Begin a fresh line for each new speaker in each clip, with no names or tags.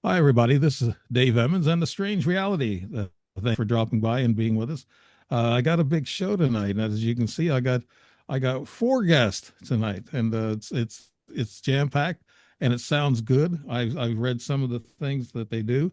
Hi, everybody. This is Dave Emmons and the Strange Reality. Thanks for dropping by and being with us. I got a big show tonight, and as you can see, I got four guests tonight, and it's jam packed, and it sounds good. I've read some of the things that they do,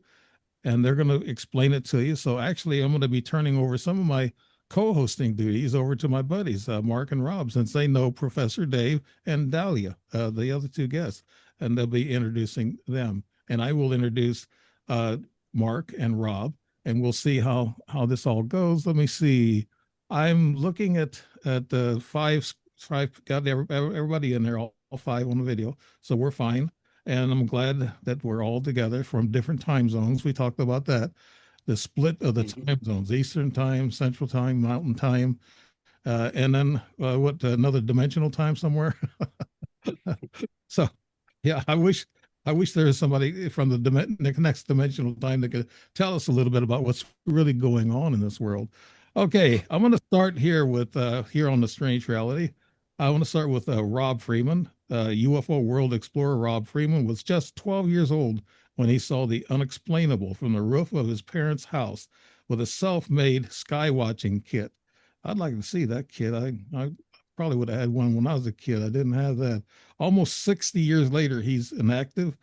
and they're going to explain it to you. So actually, I'm going to be turning over some of my co-hosting duties over to my buddies, Mark and Rob, since they know Professor Dave and Dalia, the other two guests, and they'll be introducing them. And I will introduce uh, Mark and Rob, and we'll see how this all goes. Let me see. I'm looking at the five. Got everybody in there, all five on the video, so we're fine. And I'm glad that we're all together from different time zones. We talked about that, the split of the
Mhm.
time zones: Eastern time, Central time, Mountain time, and then what, another dimensional time somewhere. So, yeah, I wish there was somebody from the next dimensional time that could tell us a little bit about what's really going on in this world. Okay, I'm going to start here with here on the Strange Reality. I want to start with Rob Freeman. UFO world explorer Rob Freeman was just 12 years old when he saw the unexplainable from the roof of his parents' house with a self-made sky watching kit. I'd like to see that kit. I probably would have had one when I was a kid. I didn't have that. Almost 60 years later, he's inactive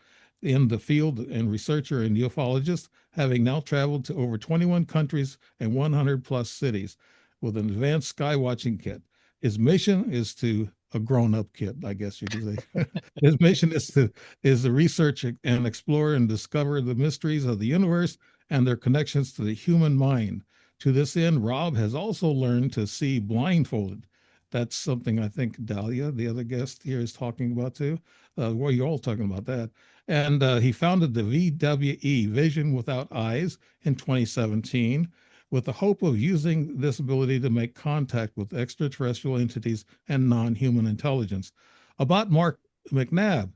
in the field and researcher and ufologist, having now traveled to over 21 countries and 100 plus cities with an advanced sky watching kit. His mission is to a grown-up kid, I guess you could say. His mission is to research and explore and discover the mysteries of the universe and their connections to the human mind. To this end, Rob has also learned to see blindfolded. That's something I think Dalia, the other guest here, is talking about too. Well, you're all talking about that. And he founded the VWE, Vision Without Eyes, in 2017, with the hope of using this ability to make contact with extraterrestrial entities and non-human intelligence. About Mark McNabb.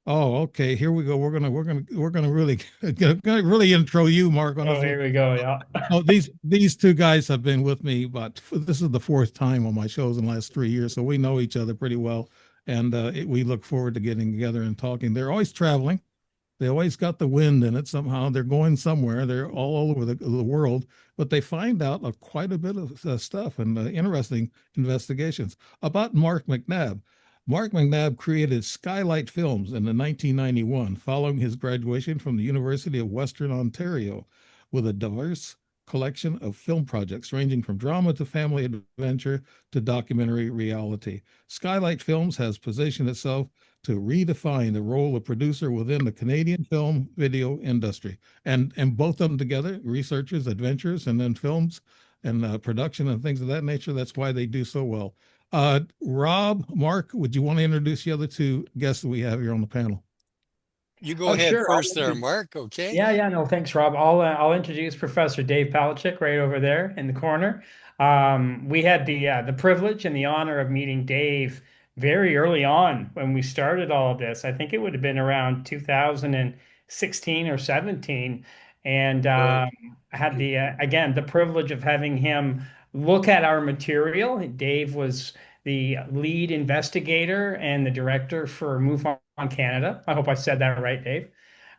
Oh, okay. Here we go. We're gonna really gonna really intro you, Mark, on
Oh,
this one.
here we go. Yeah.
Oh, these two guys have been with me, but this is the fourth time on my shows in the last 3 years, so we know each other pretty well, and we look forward to getting together and talking. They're always traveling. They always got the wind in it somehow. They're going somewhere. They're all over the world, but they find out quite a bit of stuff and interesting investigations about Mark McNabb. Mark McNabb created Skylight Films in the 1991 following his graduation from the University of Western Ontario with a diverse collection of film projects ranging from drama to family adventure to documentary reality. Skylight Films has positioned itself to redefine the role of producer within the Canadian film video industry. And both of them together, researchers, adventures, and then films and production and things of that nature. That's why they do so well. Rob, Mark, would you want to introduce the other two guests that we have here on the panel?
You go
Oh,
ahead
sure.
first there, Mark. Okay.
Yeah. No, thanks, Rob. I'll introduce Professor Dave Palachuk right over there in the corner. We had the privilege and the honor of meeting Dave very early on when we started all of this. I think it would have been around 2016 or 17, and
Right.
I had the again the privilege of having him look at our material. Dave was the lead investigator and the director for MUFON Canada. I hope I said that right, Dave.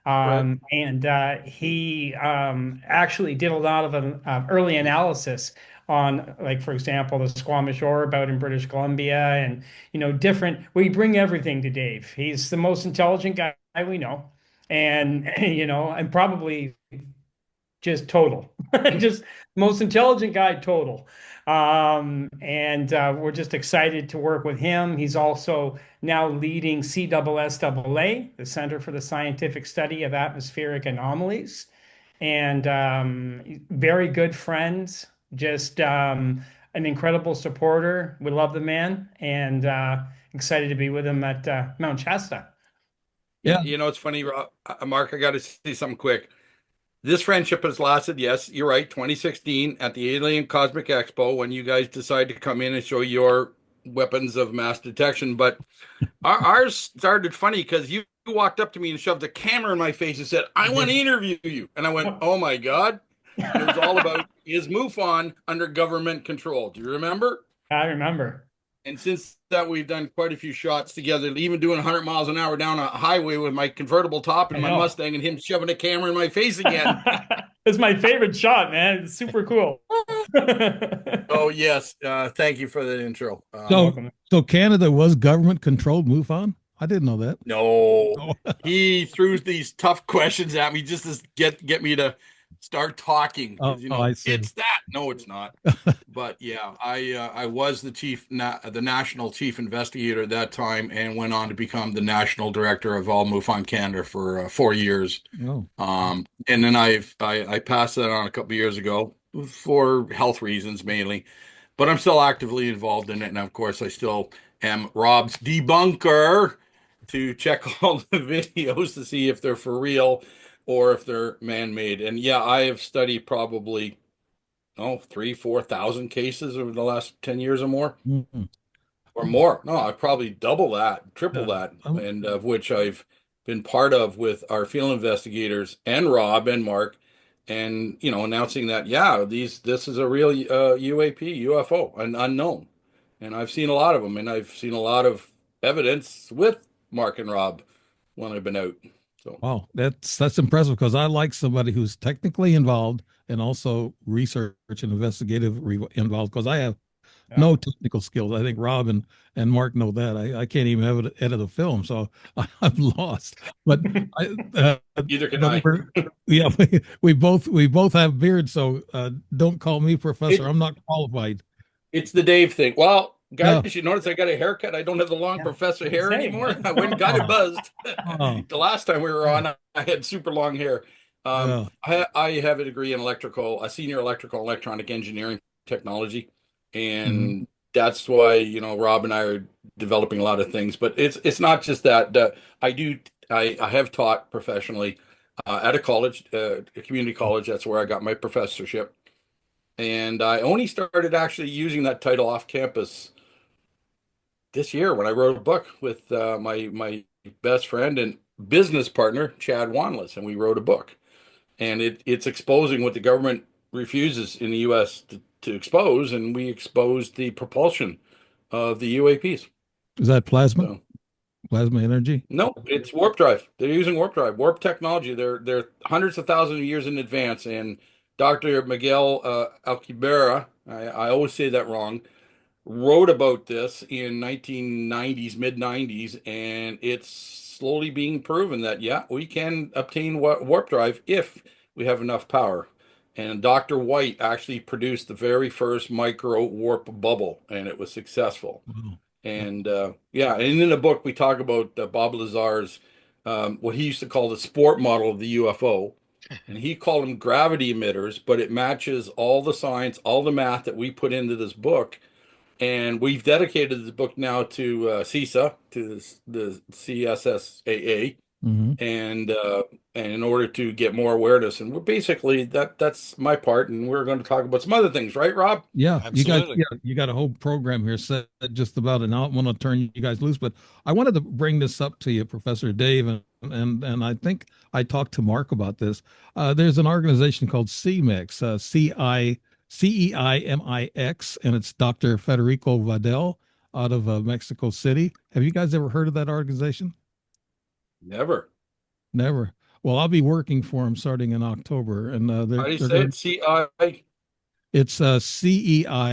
Right.
And he actually did a lot of early analysis on, like, for example, the Squamish Orb out in British Columbia, and different. We bring everything to Dave. He's the most intelligent guy we know, and and probably just total, just most intelligent guy total. And we're just excited to work with him. He's also now leading CSSAA, the Center for the Scientific Study of Atmospheric Anomalies, and very good friends. Just an incredible supporter. We love the man, and excited to be with him at Mount Shasta.
Yeah,
It's funny, Mark, I got to say something quick. This friendship has lasted, yes, you're right, 2016 at the Alien Cosmic Expo when you guys decided to come in and show your weapons of mass detection. But ours started funny because you walked up to me and shoved a camera in my face and said,
I
I want to
did.
interview you. And I went, oh my God. And it was all about is MUFON under government control? Do you remember?
I remember.
And since that, we've done quite a few shots together, even doing 100 miles an hour down a highway with my convertible top and
I
my
know.
Mustang, and him shoving a camera in my face again.
It's my favorite shot, man. It's super cool.
Oh yes, thank you for the intro.
So,
welcome.
so Canada was government controlled MUFON? I didn't know that.
No,
Oh.
he threw these tough questions at me just to get me to start talking. 'Cause, you know,
I see.
it's that. No, it's not. But yeah, I was the the national chief investigator at that time, and went on to become the national director of all MUFON Canada for 4 years.
Oh.
And then I passed that on a couple of years ago for health reasons mainly, but I'm still actively involved in it, and of course I still am Rob's debunker to check all the videos to see if they're for real or if they're man-made. And yeah, I have studied probably 3,000-4,000 cases over the last 10 years or more.
Mhm.
Or more. No, I probably double that, triple
Yeah.
that, and of which I've been part of with our field investigators and Rob and Mark, and announcing that this is a real UAP UFO, an unknown, and I've seen a lot of them, and I've seen a lot of evidence with Mark and Rob when I've been out. So
Wow, that's impressive because I like somebody who's technically involved and also research and involved because I have no technical skills. I think Rob and Mark know that. I can't even edit a film, so I'm lost. But
either can I.
Yeah, we both have beards, so don't call me professor. I'm not qualified.
It's the Dave thing. Well, guys,
Yeah.
you notice I got a haircut. I don't have the long professor hair
Same.
anymore. I went and got it buzzed.
Oh.
The last time we were on, I had super long hair.
Yeah.
I have a degree in a senior electrical and electronic engineering technology, and that's why Rob and I are developing a lot of things. But it's not just that. I have taught professionally at a college, a community college. That's where I got my professorship. And I only started actually using that title off campus this year when I wrote a book with my best friend and business partner, Chad Wanless, and we wrote a book. And it's exposing what the government refuses in the U.S. to expose, and we exposed the propulsion of the UAPs.
Is that plasma?
So,
Plasma energy?
no, it's warp drive. They're using warp drive, warp technology. They're hundreds of thousands of years in advance. And Dr. Miguel Alcubera, I always say that wrong, wrote about this in 1990s, mid 90s, and it's slowly being proven that we can obtain warp drive if we have enough power. And Dr. White actually produced the very first micro warp bubble, and it was successful.
Wow.
And and in the book we talk about Bob Lazar's what he used to call the sport model of the UFO, and he called them gravity emitters, but it matches all the science, all the math that we put into this book. And we've dedicated the book now to CISA, to the CSSAA, and in order to get more awareness. And we're basically that's my part, and we're going to talk about some other things, right, Rob?
Yeah,
Absolutely.
you got a whole program here set just about, and I don't want to turn you guys loose, but I wanted to bring this up to you, Professor Dave, and I think I talked to Mark about this. There's an organization called CEIMIX, CEIMIX, and it's Dr. Federico Vidal out of Mexico City. Have you guys ever heard of that organization?
Never.
Never. Well, I'll be working for them starting in October, and
How do you say it? CI.
It's CEIMIX,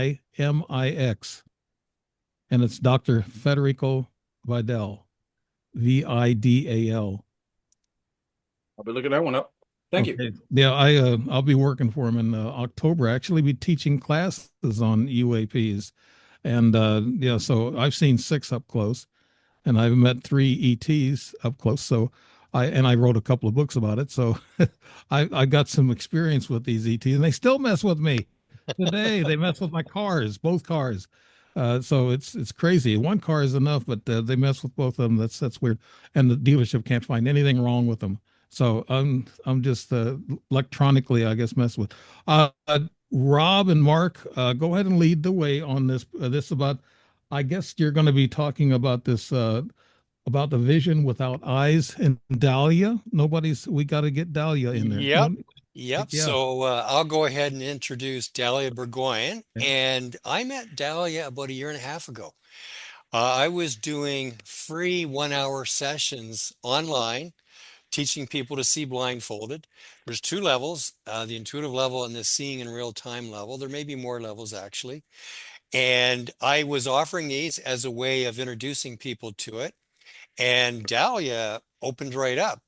and it's Dr. Federico Vidal, Vidal.
I'll be looking that one up. Thank you.
Yeah, I'll be working for him in October. Actually, be teaching classes on UAPs, and so I've seen 6 up close, and I've met 3 ETs up close. So I wrote a couple of books about it. So I got some experience with these ETs, and they still mess with me today. They mess with my cars, both cars. So it's crazy. One car is enough, but they mess with both of them. That's weird. And the dealership can't find anything wrong with them. So I'm just electronically, I guess, messing with. Rob and Mark, go ahead and lead the way on this. I guess you're going to be talking about this about the vision without eyes and Dalia. We got to get Dalia in there.
Yep. Yep.
Yeah.
So I'll go ahead and introduce Dalia Burgoin.
Yeah.
And I met Dalia about a year and a half ago. I was doing free 1 hour sessions online, teaching people to see blindfolded. There's two levels, the intuitive level and the seeing in real time level. There may be more levels actually. And I was offering these as a way of introducing people to it. And Dahlia opened right up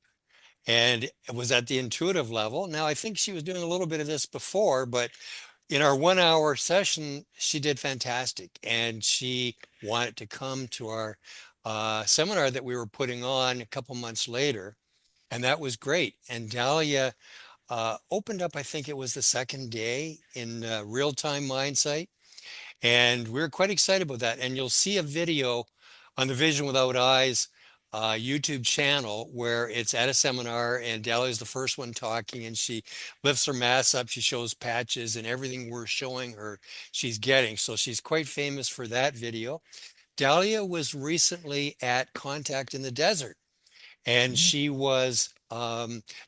and it was at the intuitive level. Now, I think she was doing a little bit of this before, but in our 1 hour session, she did fantastic. And she wanted to come to our seminar that we were putting on a couple months later. And that was great. And Dahlia opened up, I think it was the second day in real-time Mindsight. And we're quite excited about that. And you'll see a video on the Vision Without Eyes YouTube channel where it's at a seminar and Dahlia is the first one talking and she lifts her mask up. She shows patches and everything we're showing her she's getting. So she's quite famous for that video. Dahlia was recently at Contact in the Desert and
Mhm.
she was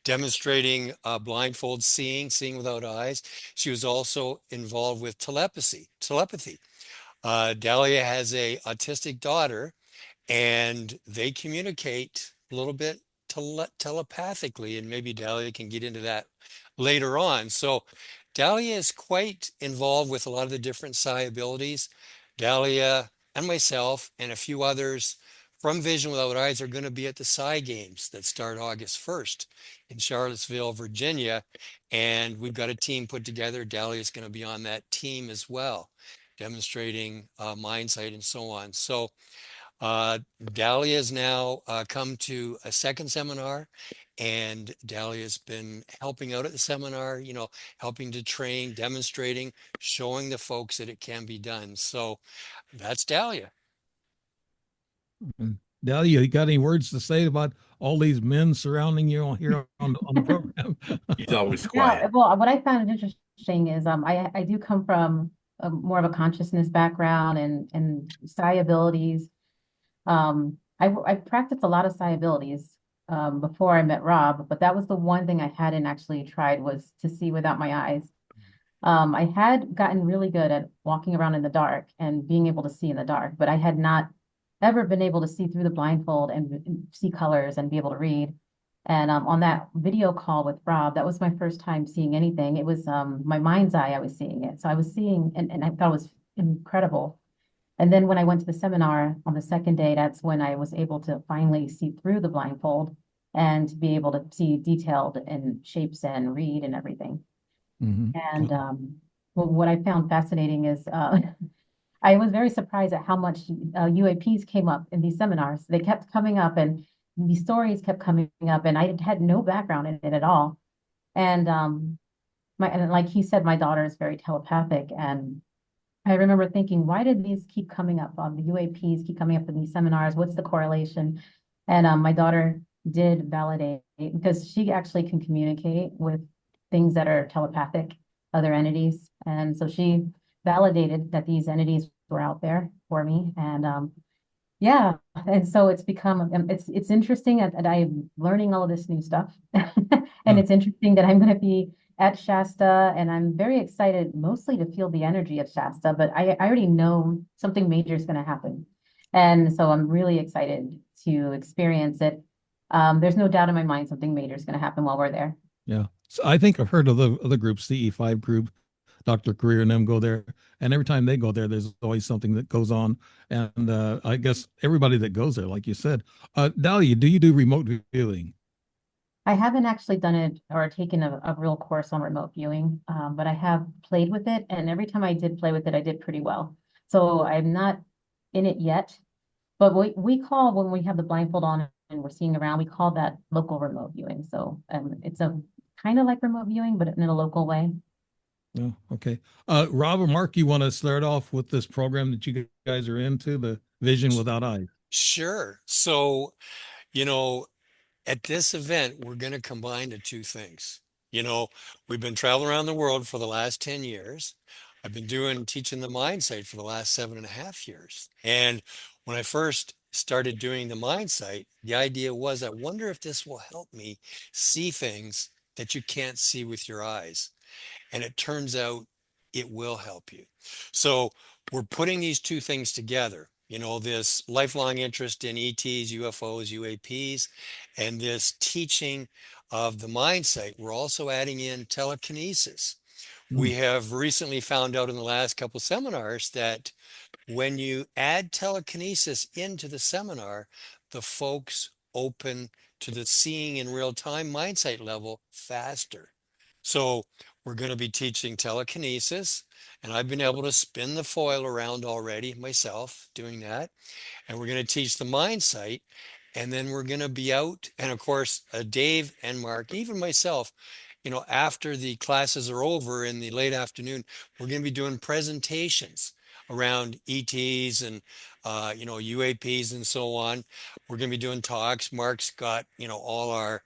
demonstrating blindfold seeing, seeing without eyes. She was also involved with telepathy. Dahlia has a autistic daughter, and they communicate a little bit telepathically, and maybe Dahlia can get into that later on. So Dahlia is quite involved with a lot of the different psi abilities. Dahlia and myself and a few others from Vision Without Eyes are going to be at the Psi Games that start August 1st in Charlottesville, Virginia. And we've got a team put together. Dahlia is going to be on that team as well, demonstrating Mindsight and so on. So Dahlia has now come to a second seminar, and Dahlia has been helping out at the seminar, helping to train, demonstrating, showing the folks that it can be done. So that's Dahlia.
And Dalia, you got any words to say about all these men surrounding you here on the program?
He's always
Yeah,
quiet.
well, what I found interesting is I do come from more of a consciousness background and psi abilities. I practiced a lot of psi abilities before I met Rob, but that was the one thing I hadn't actually tried was to see without my eyes. I had gotten really good at walking around in the dark and being able to see in the dark, but I had not ever been able to see through the blindfold and see colors and be able to read. And on that video call with Rob, that was my first time seeing anything. It was my mind's eye, I was seeing it. So I was seeing, and I thought it was incredible. And then when I went to the seminar on the second day, that's when I was able to finally see through the blindfold and be able to see detailed and shapes and read and everything.
Mhm.
And well, what I found fascinating is I was very surprised at how much UAPs came up in these seminars. They kept coming up and these stories kept coming up and I had no background in it at all. And and like he said, my daughter is very telepathic. And I remember thinking, why did these keep coming up? The UAPs keep coming up in these seminars. What's the correlation? And my daughter did validate because she actually can communicate with things that are telepathic, other entities. And so she validated that these entities were out there for me. And yeah, and so it's become it's interesting that I'm learning all of this new stuff. And
Yeah.
it's interesting that I'm going to be at Shasta and I'm very excited mostly to feel the energy of Shasta, but I already know something major is going to happen. And so I'm really excited to experience it. There's no doubt in my mind something major is going to happen while we're there.
Yeah. So I think I've heard of the other group, CE5 group, Dr. Career and them go there. And every time they go there, there's always something that goes on. And I guess everybody that goes there, like you said, Dalia, do you do remote viewing?
I haven't actually done it or taken a real course on remote viewing, but I have played with it. And every time I did play with it, I did pretty well. So I'm not in it yet. But we call when we have the blindfold on and we're seeing around, we call that local remote viewing. So it's a kind of like remote viewing, but in a local way.
No, okay. Rob or Mark, you want to start off with this program that you guys are into, the Vision Without Eyes?
Sure. So, you know, at this event, we're going to combine the two things. We've been traveling around the world for the last 10 years. I've been teaching the Mindsight for the last 7.5 years. And when I first started doing the Mindsight, the idea was, I wonder if this will help me see things that you can't see with your eyes. And it turns out it will help you. So we're putting these two things together, you know, this lifelong interest in ETs, UFOs, UAPs, and this teaching of the Mindsight. We're also adding in telekinesis. We have recently found out in the last couple seminars that when you add telekinesis into the seminar, the folks open to the seeing in real time Mindsight level faster. So we're going to be teaching telekinesis, and I've been able to spin the foil around already myself doing that. And we're going to teach the Mindsight, and then we're going to be out. And of course, Dave and Mark, even myself, you know, after the classes are over in the late afternoon, we're going to be doing presentations around ETs and, you know, UAPs and so on. We're going to be doing talks. Mark's got, you know, all our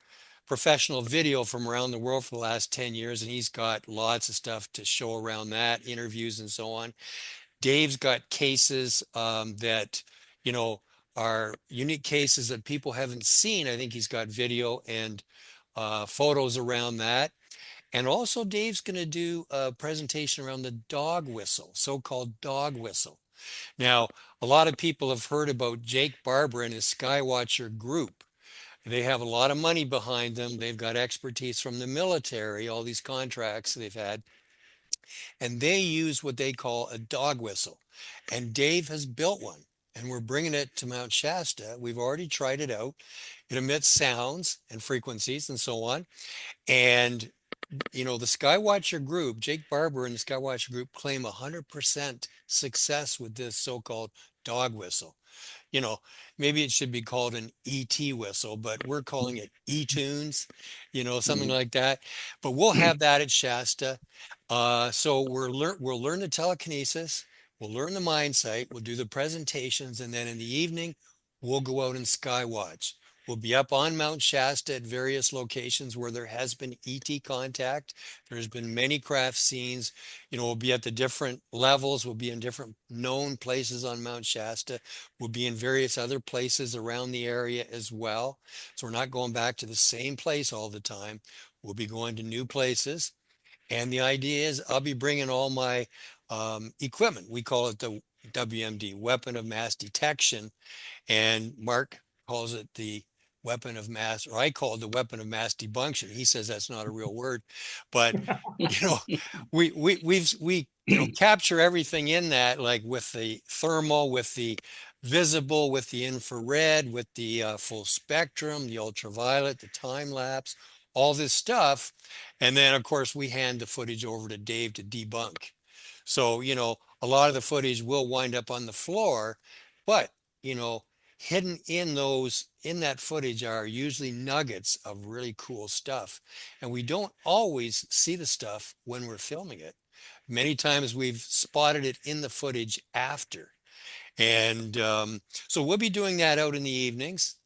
professional video from around the world for the last 10 years, and he's got lots of stuff to show around that, interviews and so on. Dave's got cases that, you know, are unique cases that people haven't seen. I think he's got video and photos around that. And also Dave's going to do a presentation around the dog whistle, so-called dog whistle. Now, a lot of people have heard about Jake Barber and his Skywatcher group. They have a lot of money behind them. They've got expertise from the military, all these contracts they've had. And they use what they call a dog whistle. And Dave has built one. And we're bringing it to Mount Shasta. We've already tried it out. It emits sounds and frequencies and so on. And you know, the Skywatcher group, Jake Barber and the Skywatcher group claim 100% success with this so-called dog whistle. You know, maybe it should be called an ET whistle, but we're calling it E-tunes, you know, something like that. But we'll have that at Shasta. So we'll learn the telekinesis, we'll learn the Mindsight, we'll do the presentations, and then in the evening, we'll go out and skywatch. We'll be up on Mount Shasta at various locations where there has been ET contact. There's been many craft scenes. You know, we'll be at the different levels. We'll be in different known places on Mount Shasta. We'll be in various other places around the area as well. So we're not going back to the same place all the time. We'll be going to new places. And the idea is I'll be bringing all my equipment. We call it the WMD, Weapon of Mass Detection. And Mark calls it the weapon of mass, or I call it the weapon of mass debunction. He says that's not a real word, but you know, we you know, capture everything in that, like with the thermal, with the visible, with the infrared, with the full spectrum, the ultraviolet, the time lapse, all this stuff. And then of course we hand the footage over to Dave to debunk. So, you know, a lot of the footage will wind up on the floor, but you know, hidden in that footage are usually nuggets of really cool stuff. And we don't always see the stuff when we're filming it. Many times we've spotted it in the footage after. And so we'll be doing that out in the evenings.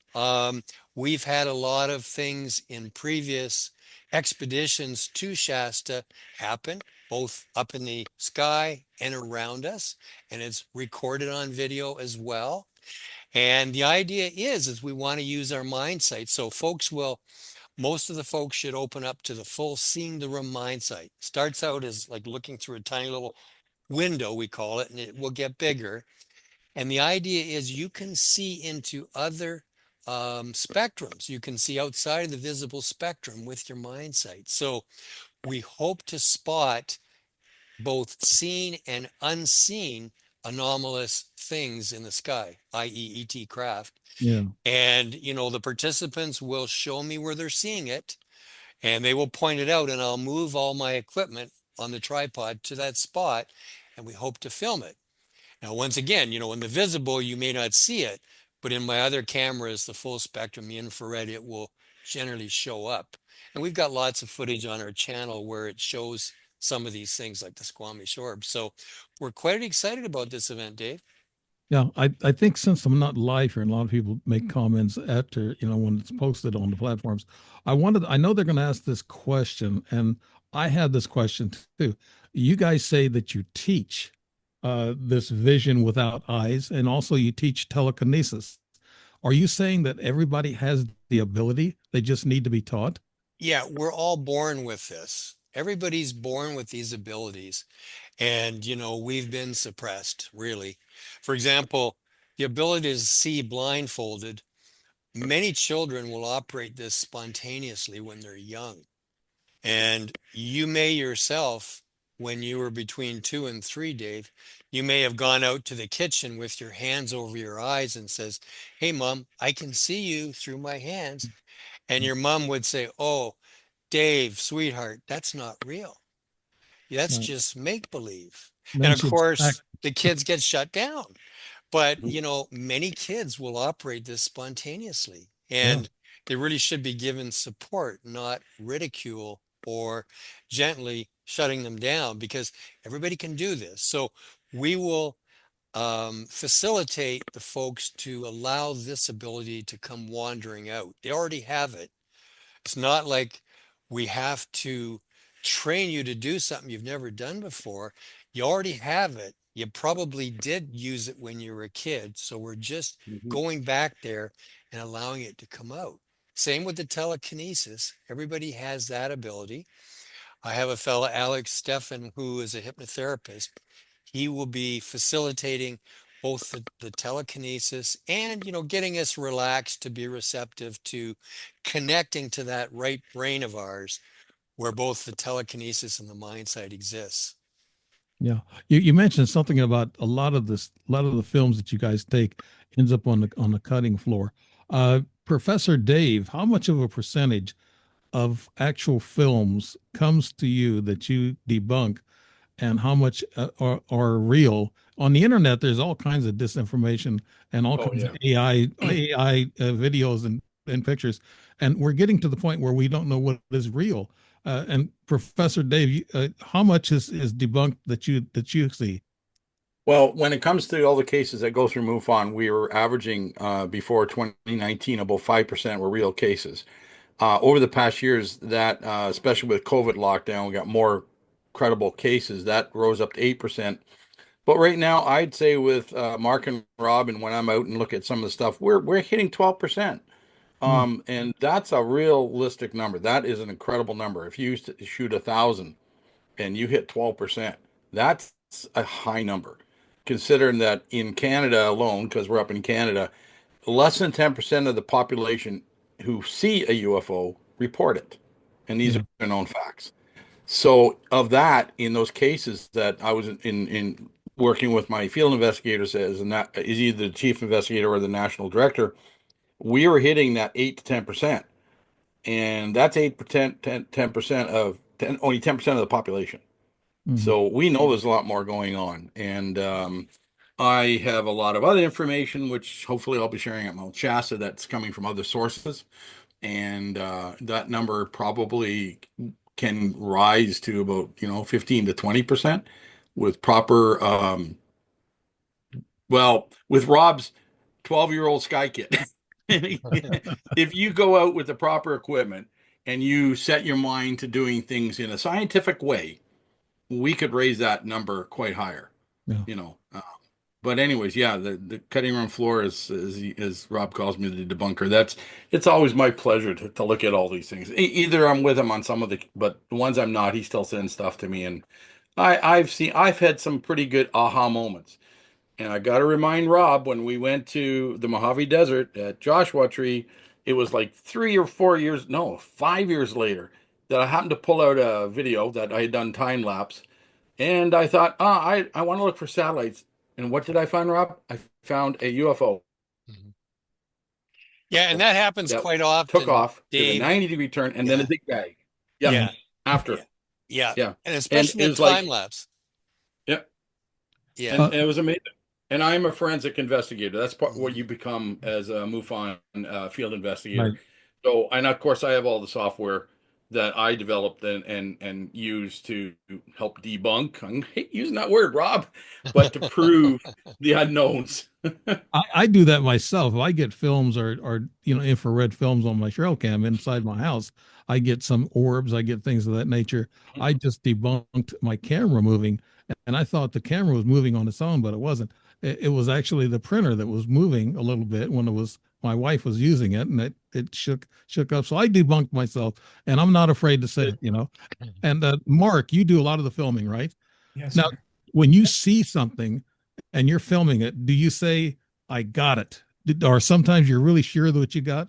We've had a lot of things in previous expeditions to Shasta happen, both up in the sky and around us. And it's recorded on video as well. And the idea is we want to use our Mindsight. So most of the folks should open up to the full seeing the room Mindsight. Starts out as like looking through a tiny little window, we call it, and it will get bigger. And the idea is you can see into other spectrums. You can see outside of the visible spectrum with your Mindsight. So we hope to spot both seen and unseen anomalous things in the sky, i.e. ET craft.
Yeah.
And, you know, the participants will show me where they're seeing it and they will point it out, and I'll move all my equipment on the tripod to that spot and we hope to film it. Now, once again, you know, in the visible, you may not see it, but in my other cameras, the full spectrum, the infrared, it will generally show up. And we've got lots of footage on our channel where it shows some of these things like the Squamish orb. So we're quite excited about this event, Dave.
Yeah, I think since I'm not live here and a lot of people make comments after, you know, when it's posted on the platforms, I know they're going to ask this question, and I had this question too. You guys say that you teach this vision without eyes, and also you teach telekinesis. Are you saying that everybody has the ability, they just need to be taught?
Yeah, we're all born with this. Everybody's born with these abilities. And, we've been suppressed, really. For example, the ability to see blindfolded, many children will operate this spontaneously when they're young. And you may yourself, when you were between 2 and 3, Dave, you may have gone out to the kitchen with your hands over your eyes and says, "Hey, Mom, I can see you through my hands." And your mom would say, "Oh, Dave, sweetheart, that's not real. That's
Right.
just make believe." And
Then
of
she'd stack.
course, the kids get shut down. But, many kids will operate this spontaneously,
Yeah.
and they really should be given support, not ridicule or gently shutting them down, because everybody can do this. So we will facilitate the folks to allow this ability to come wandering out. They already have it. It's not like we have to train you to do something you've never done before. You already have it. You probably did use it when you were a kid. So we're just
Mhm.
going back there and allowing it to come out. Same with the telekinesis. Everybody has that ability. I have a fellow, Alex Stefan, who is a hypnotherapist. He will be facilitating both the telekinesis and, getting us relaxed to be receptive to connecting to that right brain of ours where both the telekinesis and the mindsight exists.
Yeah. You mentioned something about a lot of the films that you guys take ends up on the cutting floor. Professor Dave, how much of a percentage of actual films comes to you that you debunk, and how much are real? On the internet, there's all kinds of disinformation and all
Oh
kinds
yeah.
of AI videos and pictures, and we're getting to the point where we don't know what is real. And Professor Dave, how much is debunked that you see?
Well, when it comes to all the cases that go through MUFON, we were averaging before 2019 about 5% were real cases. Over the past years, that especially with COVID lockdown, we got more credible cases. That rose up to 8%. But right now, I'd say with Mark and Rob, and when I'm out and look at some of the stuff, we're hitting 12%.
Hmm.
And that's a realistic number. That is an incredible number. If you used to shoot 1,000 and you hit 12%, that's a high number. Considering that in Canada alone, because we're up in Canada, less than 10% of the population who see a UFO report it. And these
Yeah.
are known facts. So of that, in those cases that I was in working with my field investigators as and that is either the chief investigator or the national director, we were hitting that 8 to 10%. And that's 8%, 10% of 10, only 10% of the population.
Mhm.
So we know there's a lot more going on. And I have a lot of other information, which hopefully I'll be sharing at Mount Shasta that's coming from other sources. And that number probably can rise to about, 15 to 20% with proper, with Rob's 12-year-old Sky Kit. If you go out with the proper equipment and you set your mind to doing things in a scientific way, we could raise that number quite higher,
Yeah.
you know. But anyways, yeah, the cutting room floor is as Rob calls me, the debunker. It's always my pleasure to look at all these things. Either I'm with him on some of but the ones I'm not, he still sends stuff to me, and I've had some pretty good aha moments. And I got to remind Rob, when we went to the Mojave Desert at Joshua Tree, it was like 3 or 4 years, no, 5 years later, that I happened to pull out a video that I had done time lapse. And I thought, I want to look for satellites. And what did I find, Rob? I found a UFO
Mhm. Yeah, and that happens
that
quite
took
often,
off, did a
Dave.
90-degree turn, and then a
Yeah,
zigzag. Yep,
Yeah.
yeah,
after.
yeah, yeah.
Yeah.
And
And
especially
it
the
was
time
like,
lapse.
yeah.
Yeah.
And
Uh,
it was amazing. And I'm a forensic investigator. That's part what you become as a MUFON field investigator.
right.
So, and of course, I have all the software that I developed and use to help debunk. I hate using that word, Rob, but to prove the unknowns.
I do that myself. If I get films or infrared films on my trail cam inside my house, I get some orbs, I get things of that nature. I just debunked my camera moving, and I thought the camera was moving on its own, but it wasn't. It was actually the printer that was moving a little bit when it was my wife was using it, and it shook up. So I debunked myself, and I'm not afraid to say it, you know. And Mark, you do a lot of the filming, right?
Yes,
Now,
sir.
when you see something and you're filming it, do you say, I got it? Or sometimes you're really sure that what you got?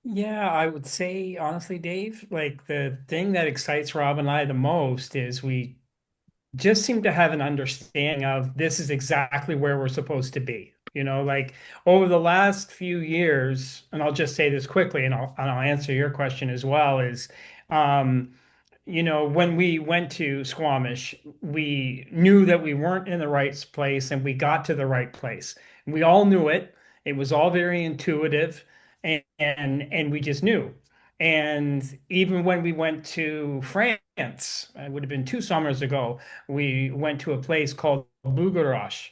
Yeah, I would say honestly, Dave, like the thing that excites Rob and I the most is we just seem to have an understanding of this is exactly where we're supposed to be. You know, like over the last few years, and I'll just say this quickly, and I'll answer your question as well, is um, you know, when we went to Squamish, we knew that we weren't in the right place and we got to the right place. We all knew it. It was all very intuitive and we just knew. And even when we went to France, it would have been 2 summers ago, we went to a place called Bugarash.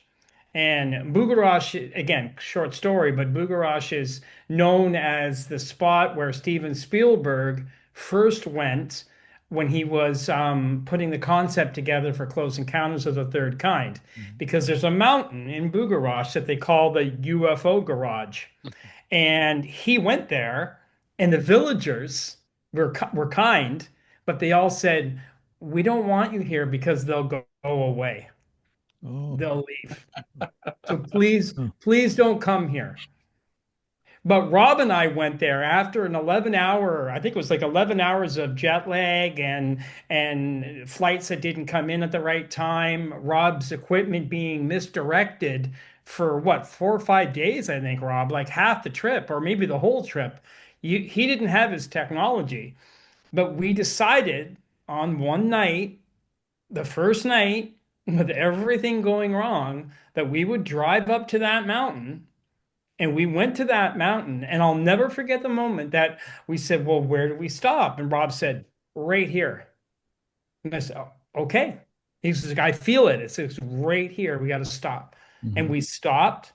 And Bugarash, again, short story, but Bugarash is known as the spot where Steven Spielberg first went when he was putting the concept together for Close Encounters of the Third Kind, because there's a mountain in Bugarash that they call the UFO Garage. And he went there, and the villagers were kind, but they all said, "We don't want you here because they'll go away.
Oh,
They'll leave. So please,
oh.
please don't come here." But Rob and I went there after an 11-hour, I think it was like 11 hours of jet lag and flights that didn't come in at the right time, Rob's equipment being misdirected for what, 4 or 5 days, I think, Rob, like half the trip or maybe the whole trip. He didn't have his technology, but we decided on one night, the first night, with everything going wrong, that we would drive up to that mountain, and we went to that mountain, and I'll never forget the moment that we said, "Well, where do we stop?" And Rob said, "Right here." And I said, "Oh, okay." He says, "I feel it. It's right here. We got to stop." And
Mhm.
we stopped,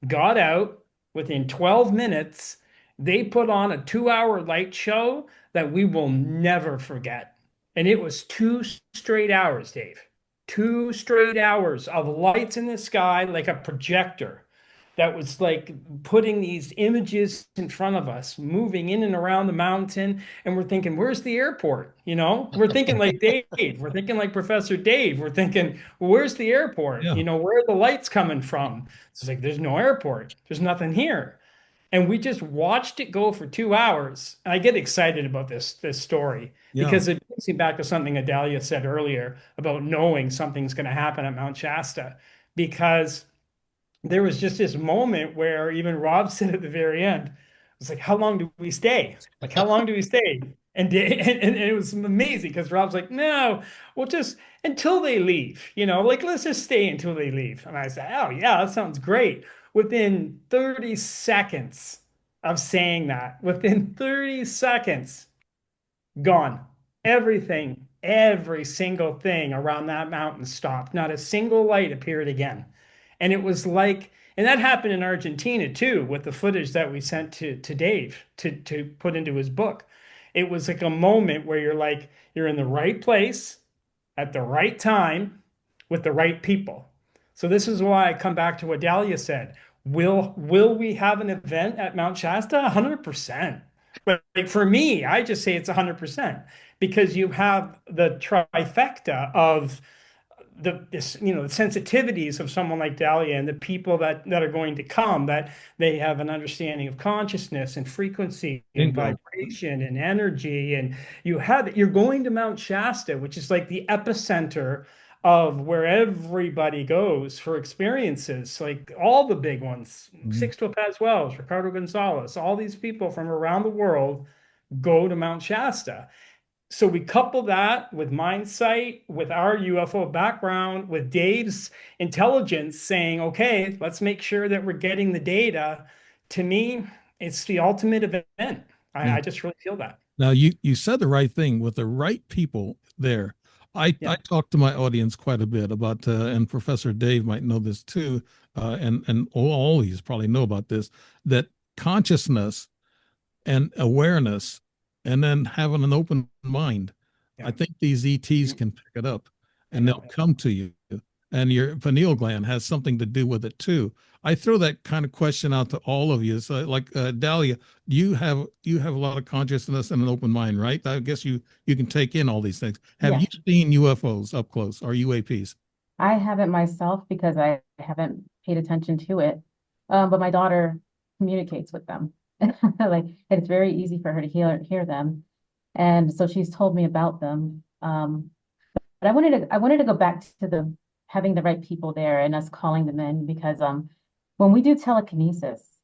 got out. Within 12 minutes, they put on a 2 hour light show that we will never forget. And it was 2 straight hours, Dave. 2 straight hours of lights in the sky like a projector that was like putting these images in front of us, moving in and around the mountain. And we're thinking, where's the airport? You know, we're thinking like Dave, we're thinking like Professor Dave, we're thinking, well, where's the airport?
Yeah.
You know, where are the lights coming from? It's like, there's no airport, there's nothing here. And we just watched it go for 2 hours. And I get excited about this story
Yeah.
because it brings me back to something Adalia said earlier about knowing something's going to happen at Mount Shasta. Because there was just this moment where even Rob said at the very end, "It's like, how long do we stay? Like, how long do we stay?" And it was amazing because Rob's like, "No, we'll just until they leave, you know, like let's just stay until they leave." And I said, "Oh yeah, that sounds great." Within 30 seconds of saying that, within 30 seconds, gone. Everything, every single thing around that mountain stopped. Not a single light appeared again. And it was like, and that happened in Argentina too, with the footage that we sent to Dave to put into his book. It was like a moment where you're like, you're in the right place at the right time with the right people. So this is why I come back to what Dalia said. Will we have an event at Mount Shasta? 100%. But like for me, I just say it's 100% because you have the trifecta of the sensitivities of someone like Dalia and the people that are going to come, that they have an understanding of consciousness and frequency and
Bingo.
vibration and energy. And you're going to Mount Shasta, which is like the epicenter of where everybody goes for experiences, like all the big ones,
Mhm.
Sixto Paz Wells, Ricardo Gonzalez, all these people from around the world go to Mount Shasta. So we couple that with Mindsight, with our UFO background, with Dave's intelligence saying, okay, let's make sure that we're getting the data. To me, it's the ultimate event.
Yeah.
I just really feel that.
Now you said the right thing with the right people there. I
Yeah.
talk to my audience quite a bit about, and Professor Dave might know this too, and all these probably know about this, that consciousness and awareness, and then having an open mind.
Yeah.
I think these ETs can pick it up, and
Yeah.
they'll come to you. and your pineal gland has something to do with it too. I throw that kind of question out to all of you. So, like Dalia, you have a lot of consciousness and an open mind, right? I guess you can take in all these things. Have
Yeah.
you seen UFOs up close or UAPs?
I haven't myself because I haven't paid attention to it. But my daughter communicates with them. Like it's very easy for her to hear them. And so she's told me about them. But I wanted to go back to the having the right people there and us calling them in because when we do telekinesis,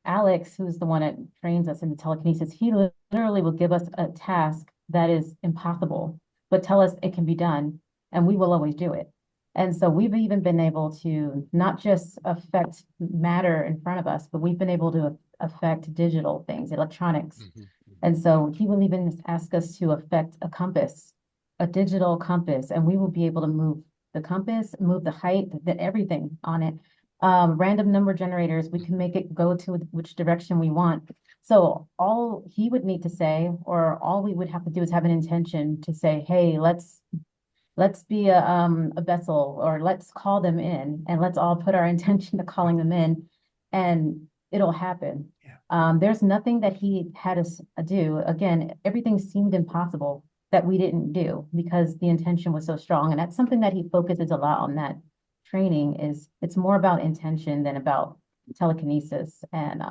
Alex, who's the one that trains us in the telekinesis, he literally will give us a task that is impossible, but tell us it can be done, and we will always do it. And so we've even been able to not just affect matter in front of us, but we've been able to affect digital things, electronics.
Mhm.
And so he will even ask us to affect a compass, a digital compass, and we will be able to move the compass, move the height, everything on it. Random number generators, we can make it go to which direction we want. So all he would need to say, or all we would have to do is have an intention to say, hey, let's be a vessel, or let's call them in, and let's all put our intention to calling them in, and it'll happen.
Yeah.
There's nothing that he had us do. Again, everything seemed impossible that we didn't do because the intention was so strong. And that's something that he focuses a lot on, that training is it's more about intention than about telekinesis. And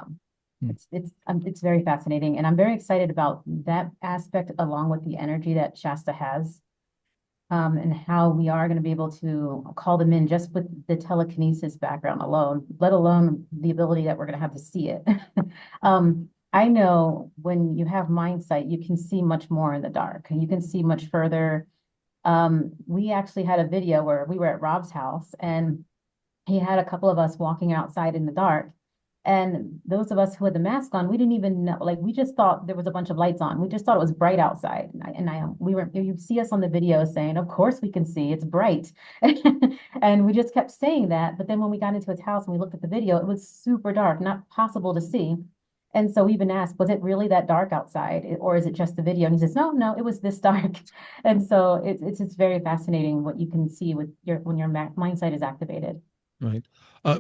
it's very fascinating. And I'm very excited about that aspect along with the energy that Shasta has. And how we are going to be able to call them in just with the telekinesis background alone, let alone the ability that we're going to have to see it. I know when you have Mindsight, you can see much more in the dark and you can see much further. We actually had a video where we were at Rob's house and he had a couple of us walking outside in the dark. And those of us who had the mask on, we didn't even know, like, we just thought there was a bunch of lights on. We just thought it was bright outside. We were, you see us on the video saying, of course we can see, it's bright. And we just kept saying that. But then when we got into his house and we looked at the video, it was super dark, not possible to see. And so we even asked, was it really that dark outside? Or is it just the video? And he says, no, it was this dark. And so it's very fascinating what you can see with when your Mindsight is activated.
Right.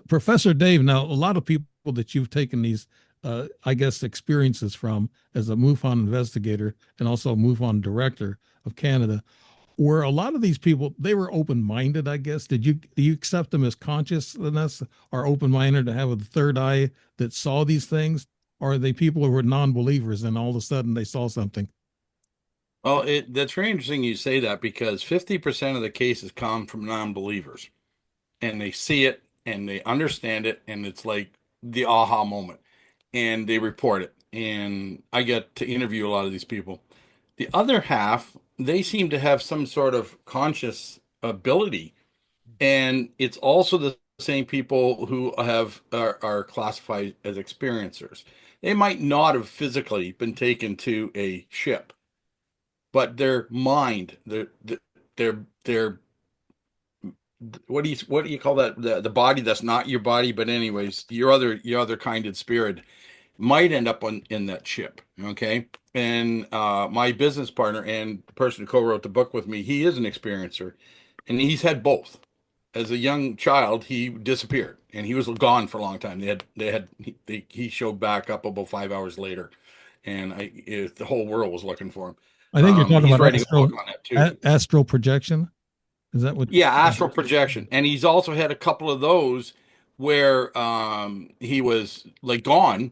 Professor Dave, now a lot of people that you've taken these, I guess, experiences from as a MUFON investigator and also a MUFON director of Canada, were a lot of these people, they were open-minded, I guess. Do you accept them as consciousness or open-minded to have a third eye that saw these things? Or are they people who were non-believers and all of a sudden they saw something?
Well, that's very interesting you say that because 50% of the cases come from non-believers and they see it and they understand it and it's like the aha moment and they report it. And I get to interview a lot of these people. The other half, they seem to have some sort of conscious ability. And it's also the same people who are classified as experiencers. They might not have physically been taken to a ship, but their mind, their what do you call that? The body that's not your body, but anyways, your other kindred spirit might end up in that ship. Okay. And my business partner and the person who co-wrote the book with me, he is an experiencer, and he's had both. As a young child, he disappeared and he was gone for a long time. He showed back up about 5 hours later, and the whole world was looking for him.
I think you're talking
He's
about
writing a book on that too.
Astral projection. Is that what?
Yeah, astral projection. And he's also had a couple of those where he was like gone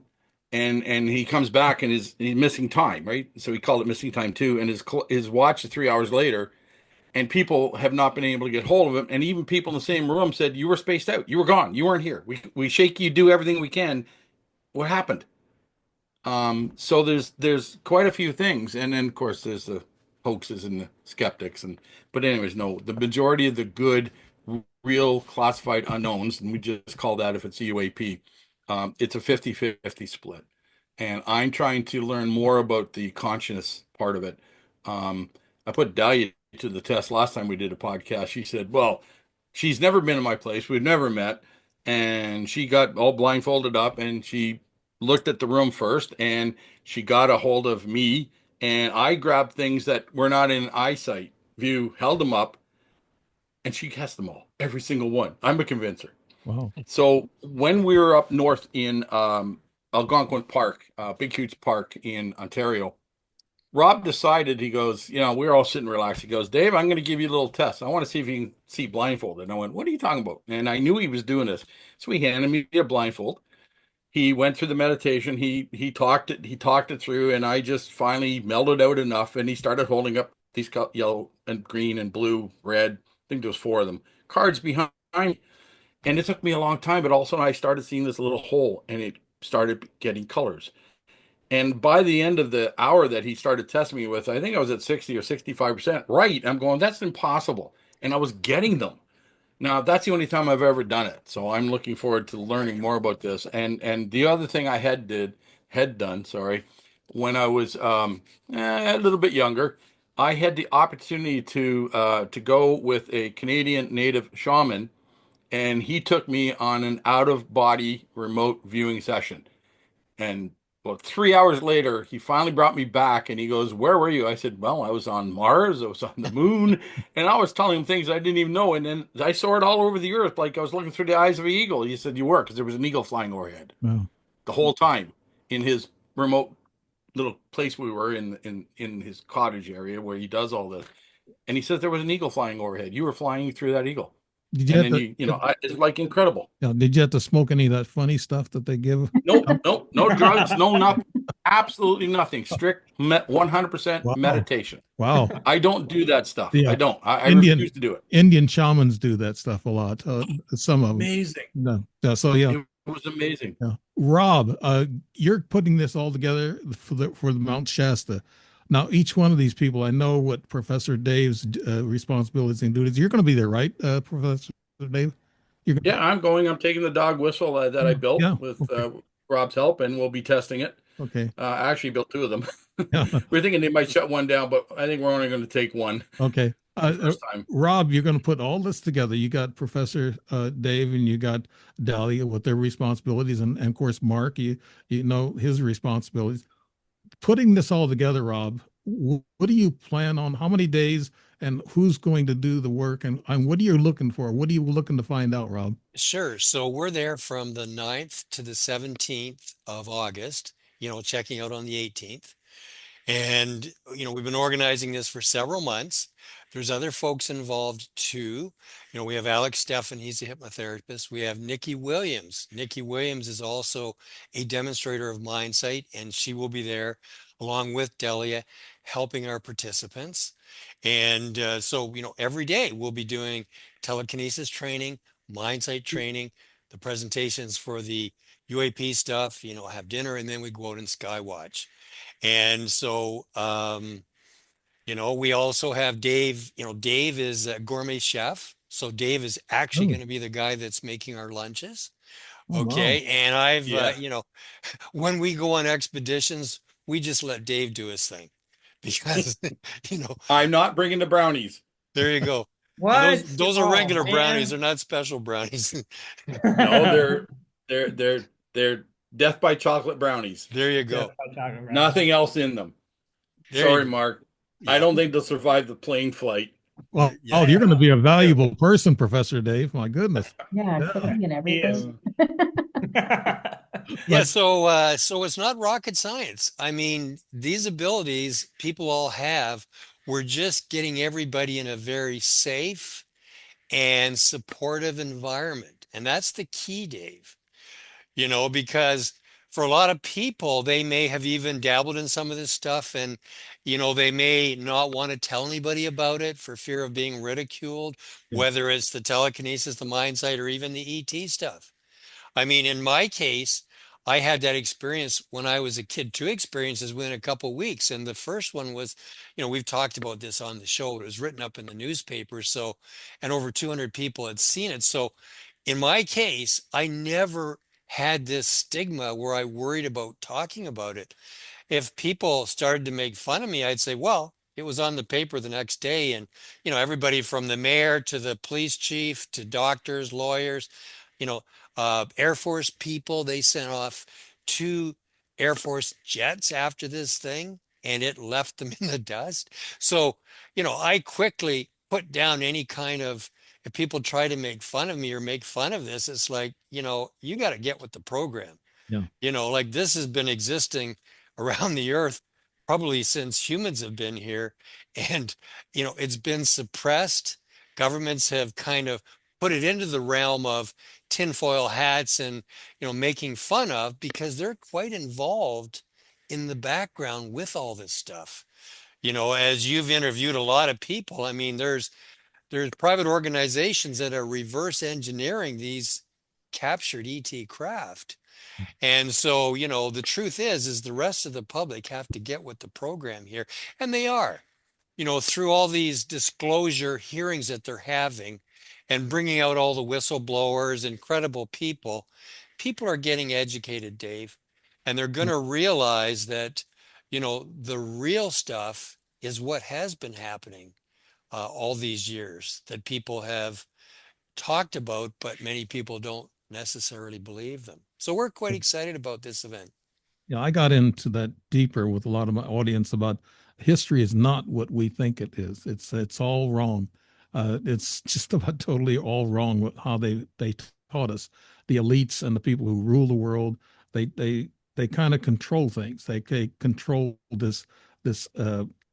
and he comes back and he's missing time, right? So he called it missing time too. And his watch is 3 hours later, and people have not been able to get hold of him. And even people in the same room said, "You were spaced out. You were gone. You weren't here. We shake you, do everything we can. What happened?" So there's quite a few things, and then of course there's the hoaxes and the skeptics, but anyways, no, the majority of the good, real classified unknowns, and we just call that if it's UAP, it's a 50-50 split, and I'm trying to learn more about the consciousness part of it. I put Dalia to the test last time we did a podcast. She said, "Well, she's never been in my place. We've never met." And she got all blindfolded up and she looked at the room first and she got a hold of me and I grabbed things that were not in eyesight view, held them up, and she has them all, every single one. I'm a convincer.
Wow.
So when we were up north in Algonquin Park, big huge park in Ontario, Rob decided, he goes, you know, we were all sitting relaxed. He goes, Dave, I'm going to give you a little test. I want to see if you can see blindfolded. And I went, what are you talking about? And I knew he was doing this. So he handed me a blindfold. He went through the meditation. He talked it through, and I just finally melded out enough. And he started holding up these yellow and green and blue, red. I think there was 4 of them. Cards behind me. And it took me a long time, but all of a sudden I started seeing this little hole, and it started getting colors. And by the end of the hour that he started testing me with, I think I was at 60 or 65% right. I'm going, that's impossible. And I was getting them. Now, that's the only time I've ever done it. So I'm looking forward to learning more about this. And the other thing I had done, sorry, when I was a little bit younger, I had the opportunity to go with a Canadian native shaman, and he took me on an out-of-body remote viewing session. And about 3 hours later, he finally brought me back, and he goes, where were you? I said, well, I was on Mars, I was on the moon, and I was telling him things I didn't even know. And then I saw it all over the earth, like I was looking through the eyes of an eagle. He said, you were, because there was an eagle flying overhead
Wow.
the whole time in his remote little place we were in his cottage area where he does all this. And he says there was an eagle flying overhead. You were flying through that eagle.
Did you
And
have
then
to,
it's like incredible.
yeah, did you have to smoke any of that funny stuff that they give?
Nope, no drugs, no nothing, absolutely nothing. Strict 100%
Wow.
meditation.
Wow.
I don't do that stuff.
Yeah.
I don't. I
Indian-
refuse to do it.
Indian shamans do that stuff a lot. Some of them.
Amazing.
No. Yeah, so yeah.
It was amazing.
Yeah. Rob, you're putting this all together for the Mount Shasta. Now, each one of these people, I know what Professor Dave's responsibilities and duties. You're going to be there, right, Professor Dave?
Yeah, I'm going. I'm taking the dog whistle that I built with Rob's help, and we'll be testing it.
Okay.
I actually built 2 of them.
Yeah.
We're thinking they might shut one down, but I think we're only going to take one.
Okay.
First time.
Rob, you're going to put all this together. You got Professor Dave, and you got Dalia with their responsibilities, and of course Mark. You know his responsibilities. Putting this all together, Rob, what do you plan on? How many days, and who's going to do the work, and what are you looking for? What are you looking to find out, Rob?
Sure. So we're there from the 9th to the 17th of August, checking out on the 18th. And, we've been organizing this for several months. There's other folks involved too. We have Alex Stefan, he's a hypnotherapist. We have Nikki Williams. Nikki Williams is also a demonstrator of Mindsight, and she will be there along with Dalia helping our participants. And so, every day we'll be doing telekinesis training, Mindsight training, the presentations for the UAP stuff, have dinner, and then we go out and skywatch. And so, we also have Dave. Dave is a gourmet chef. So Dave is actually going to be the guy that's making our lunches.
Oh,
Okay.
wow.
And I've, when we go on expeditions, we just let Dave do his thing because,
I'm not bringing the brownies.
there you go.
What?
Those are
Oh,
regular
man.
brownies. They're not special brownies.
No, they're death by chocolate brownies.
There you go.
Nothing else in them.
There
Sorry,
you-
Mark.
Yeah.
I don't think they'll survive the plane flight.
Well,
Yeah.
you're going to be a valuable person, Professor Dave. My goodness.
Yeah, cooking and everything.
Yeah, so it's not rocket science. I mean, these abilities people all have. We're just getting everybody in a very safe and supportive environment. And that's the key, Dave. Because for a lot of people, they may have even dabbled in some of this stuff and, they may not want to tell anybody about it for fear of being ridiculed, whether it's the telekinesis, the mindsight, or even the ET stuff. I mean, in my case, I had that experience when I was a kid, 2 experiences within a couple of weeks. And the first one was, we've talked about this on the show. It was written up in the newspaper. So, and over 200 people had seen it. So in my case, I never had this stigma where I worried about talking about it. If people started to make fun of me, I'd say, well, it was on the paper the next day. And, everybody from the mayor to the police chief to doctors, lawyers, Air Force people, they sent off 2 Air Force jets after this thing and it left them in the dust. So, I quickly put down any kind of if people try to make fun of me or make fun of this, it's like, you got to get with the program.
Yeah.
Like this has been existing around the earth probably since humans have been here. And, it's been suppressed. Governments have kind of put it into the realm of tinfoil hats and, making fun of, because they're quite involved in the background with all this stuff. As you've interviewed a lot of people, I mean, there's private organizations that are reverse engineering these captured ET craft. And so, the truth is the rest of the public have to get with the program here. And they are, through all these disclosure hearings that they're having and bringing out all the whistleblowers and credible people, people are getting educated, Dave. And they're going to realize that, the real stuff is what has been happening all these years that people have talked about, but many people don't necessarily believe them. So we're quite excited about this event.
Yeah, I got into that deeper with a lot of my audience about history is not what we think it is. It's all wrong. It's just about totally all wrong with how they taught us. The elites and the people who rule the world, they kind of control things. They control this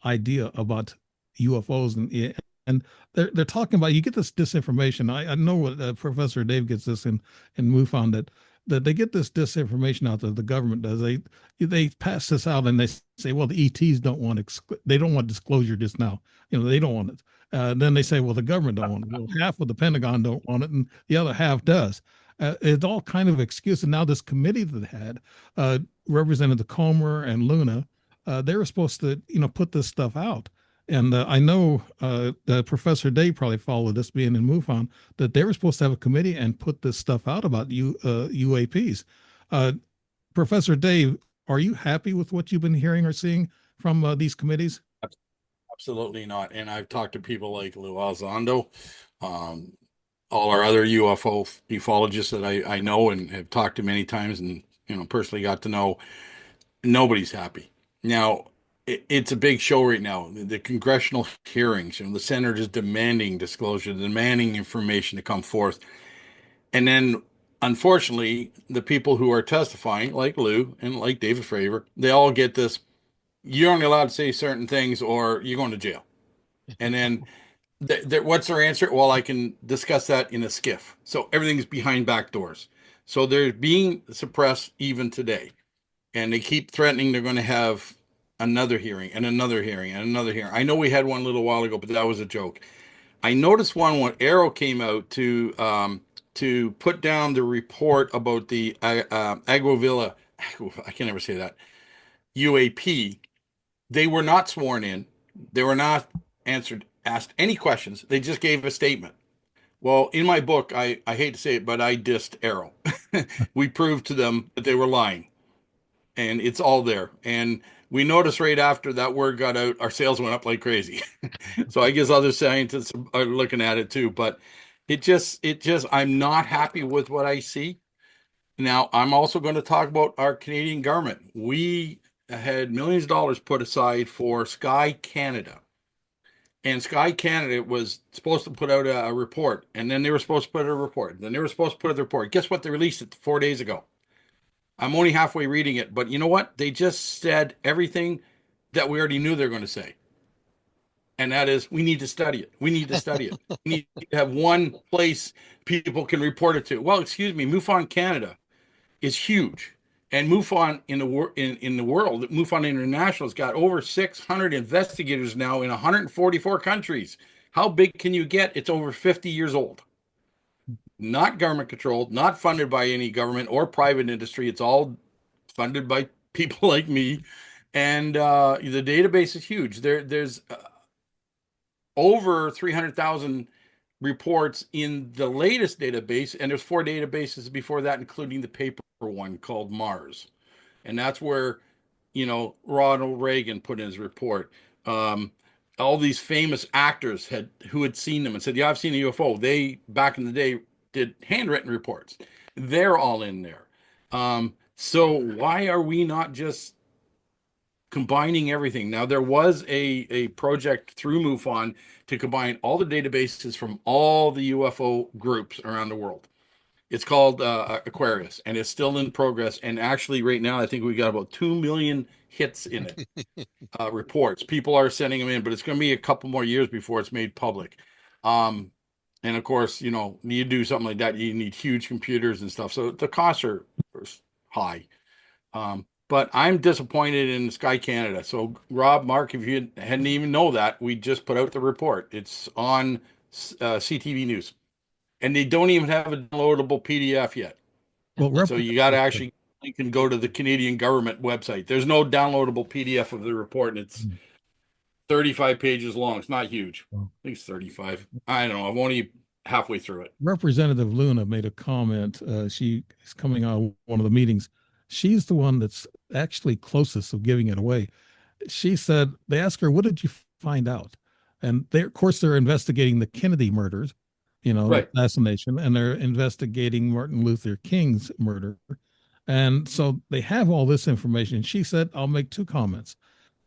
idea about UFOs and they're talking about, you get this disinformation. I know what Professor Dave gets this in MUFON, that they get this disinformation out there. The government does. They pass this out and they say, well, the ETs don't want they don't want disclosure just now. They don't want it. Then they say, well, the government don't want it. Well, half of the Pentagon don't want it, and the other half does. It's all kind of excuse. And now this committee that had represented the Comer and Luna, they were supposed to put this stuff out. And I know Professor Dave probably followed this, being in MUFON, that they were supposed to have a committee and put this stuff out about UAPs. Professor Dave, are you happy with what you've been hearing or seeing from these committees?
Absolutely not. And I've talked to people like Lou Alzondo, all our other UFO ufologists that I know and have talked to many times and personally got to know. Nobody's happy. Now, it's a big show right now. The congressional hearings, the senators demanding disclosure, demanding information to come forth. And then, unfortunately, the people who are testifying, like Lou and like David Fravor, they all get this, you're only allowed to say certain things or you're going to jail. And then what's their answer? Well, I can discuss that in a skiff. So everything's behind back doors. So they're being suppressed even today. And they keep threatening they're going to have another hearing and another hearing and another hearing. I know we had one a little while ago, but that was a joke. I noticed one when Arrow came out to put down the report about the Aguavilla, I can never say that, UAP. They were not sworn in. They were not asked any questions. They just gave a statement. Well, in my book, I hate to say it, but I dissed Arrow. We proved to them that they were lying. And it's all there. And we noticed right after that word got out, our sales went up like crazy. So I guess other scientists are looking at it too. But I'm not happy with what I see. Now, I'm also going to talk about our Canadian government. We had millions of dollars put aside for Sky Canada. And Sky Canada was supposed to put out a report. And then they were supposed to put out a report. Then they were supposed to put out the report. Guess what? They released it 4 days ago. I'm only halfway reading it, but you know what? They just said everything that we already knew they were going to say. And that is, we need to study it. We need to study it. We need to have one place people can report it to. Well, excuse me, MUFON Canada is huge. And MUFON in the world, MUFON International has got over 600 investigators now in 144 countries. How big can you get? It's over 50 years old. Not government controlled, not funded by any government or private industry. It's all funded by people like me. And the database is huge. There's over 300,000 reports in the latest database, and there's 4 databases before that, including the paper one called Mars. And that's where, Ronald Reagan put in his report. All these famous actors who had seen them and said, yeah, I've seen a UFO. They, back in the day, did handwritten reports. They're all in there. So why are we not just combining everything. Now, there was a project through MUFON to combine all the databases from all the UFO groups around the world. It's called Aquarius, and it's still in progress. And actually, right now, I think we got about 2 million hits in it. Reports. People are sending them in, but it's going to be a couple more years before it's made public. And of course, you know, you do something like that, you need huge computers and stuff. So the costs are high. But I'm disappointed in Sky Canada. So Rob, Mark, if you hadn't even know that, we just put out the report. It's on CTV News, and they don't even have a downloadable PDF yet.
Well,
So you got to actually, you can go to the Canadian government website. There's no downloadable PDF of the report, and it's 35 pages long. It's not huge. I think it's 35. I don't know. I'm only halfway through it.
Representative Luna made a comment. She is coming out of one of the meetings. She's the one that's actually closest of giving it away. She said, they asked her, what did you find out? And they, of course, they're investigating the Kennedy murders, you know,
Right.
the assassination, and they're investigating Martin Luther King's murder. And so they have all this information. She said, I'll make two comments.